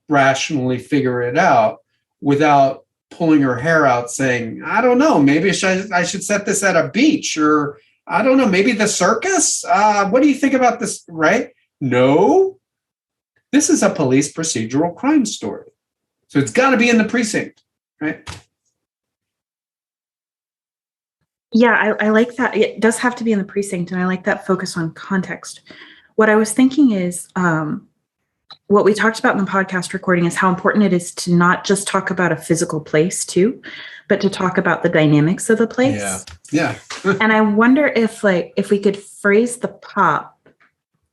rationally figure it out without pulling her hair out saying, I don't know, maybe I should set this at a beach, or I don't know, maybe the circus? What do you think about this, right? No, this is a police procedural crime story. So it's got to be in the precinct, right? Yeah, I like that. It does have to be in the precinct, and I like that focus on context. What I was thinking is, what we talked about in the podcast recording is how important it is to not just talk about a physical place too, but to talk about the dynamics of the place. Yeah. And I wonder if we could phrase the pop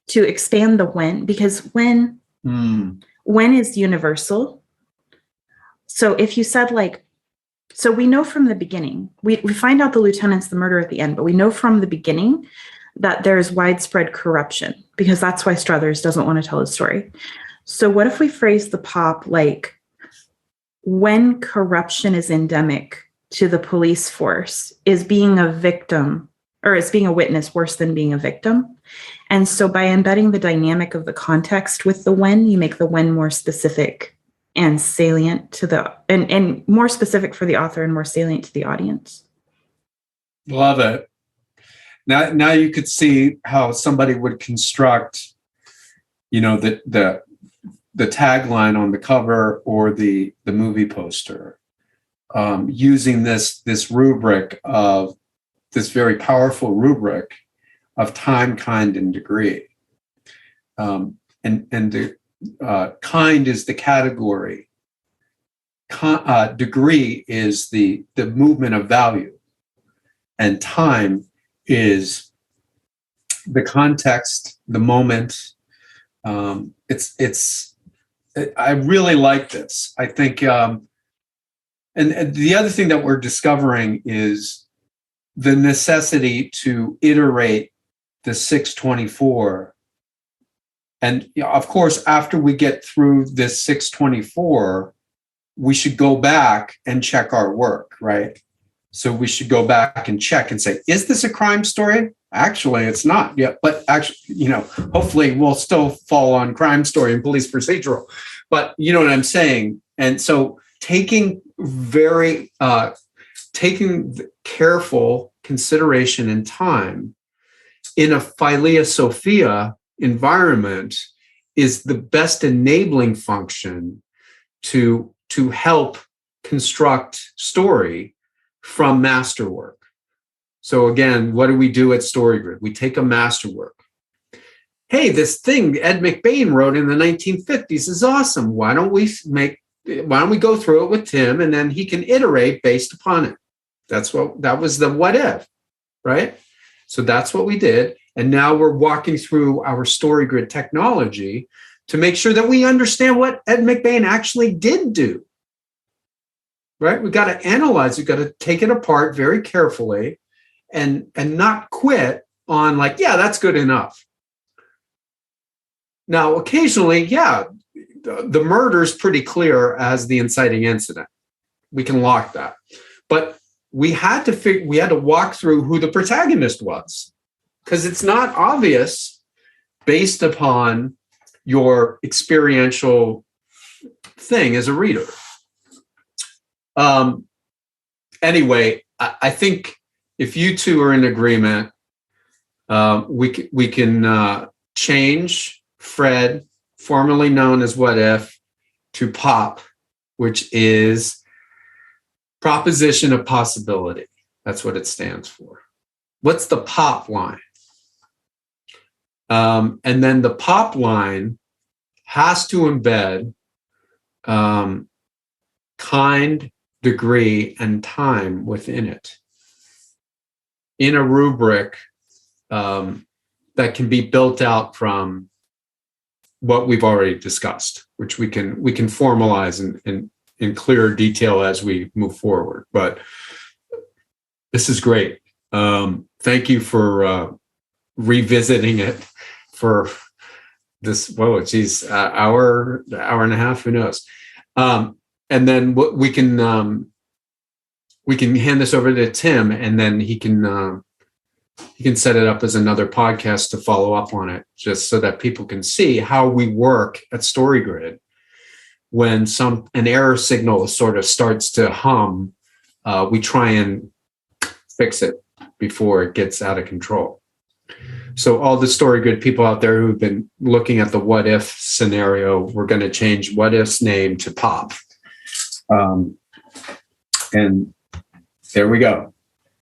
to expand the when, because when is universal. So if you said so we know from the beginning, we find out the lieutenant's the murderer at the end, but we know from the beginning that there's widespread corruption, because that's why Struthers doesn't want to tell his story. So what if we phrase the pop like, when corruption is endemic to the police force, is being a victim or is being a witness worse than being a victim? And so by embedding the dynamic of the context with the when, you make the when more specific and salient to and more specific for the author and more salient to the audience. Love it. Now you could see how somebody would construct, the tagline on the cover or the movie poster, using this rubric of this very powerful rubric of time, kind, and degree. And the kind is the category. Degree is the movement of value, and time is the context, the moment. I really like this. I think, and the other thing that we're discovering is the necessity to iterate the 624. And of course, after we get through this 624, we should go back and check our work, right? So we should go back and check and say, is this a crime story? Actually, it's not yet, but actually, hopefully we'll still fall on crime story and police procedural. But you know what I'm saying? And so taking careful consideration and time in a Philia Sophia environment is the best enabling function to help construct story from masterwork. So again, what do we do at StoryGrid? We take a masterwork. Hey, this thing Ed McBain wrote in the 1950s is awesome. Why don't we go through it with Tim, and then he can iterate based upon it? That was the what if, right? So that's what we did. And now we're walking through our StoryGrid technology to make sure that we understand what Ed McBain actually did do, right? We've got to analyze, we've got to take it apart very carefully and not quit on like, yeah, that's good enough. Now, occasionally, the murder is pretty clear as the inciting incident. We can lock that. But we had to walk through who the protagonist was, because it's not obvious based upon your experiential thing as a reader. Anyway, I think if you two are in agreement, we can change Fred, formerly known as What If, to POP, which is Proposition of Possibility. That's what it stands for. What's the POP line? And then the POP line has to embed kind, degree, and time within it in a rubric that can be built out from what we've already discussed, which we can formalize in clearer detail as we move forward. But this is great. Thank you for revisiting it for this, hour and a half, who knows? And then we can hand this over to Tim, and then he can set it up as another podcast to follow up on it, just so that people can see how we work at StoryGrid. When an error signal sort of starts to hum, we try and fix it before it gets out of control. So all the StoryGrid people out there who've been looking at the what if scenario, we're going to change what if's name to POP. And there we go.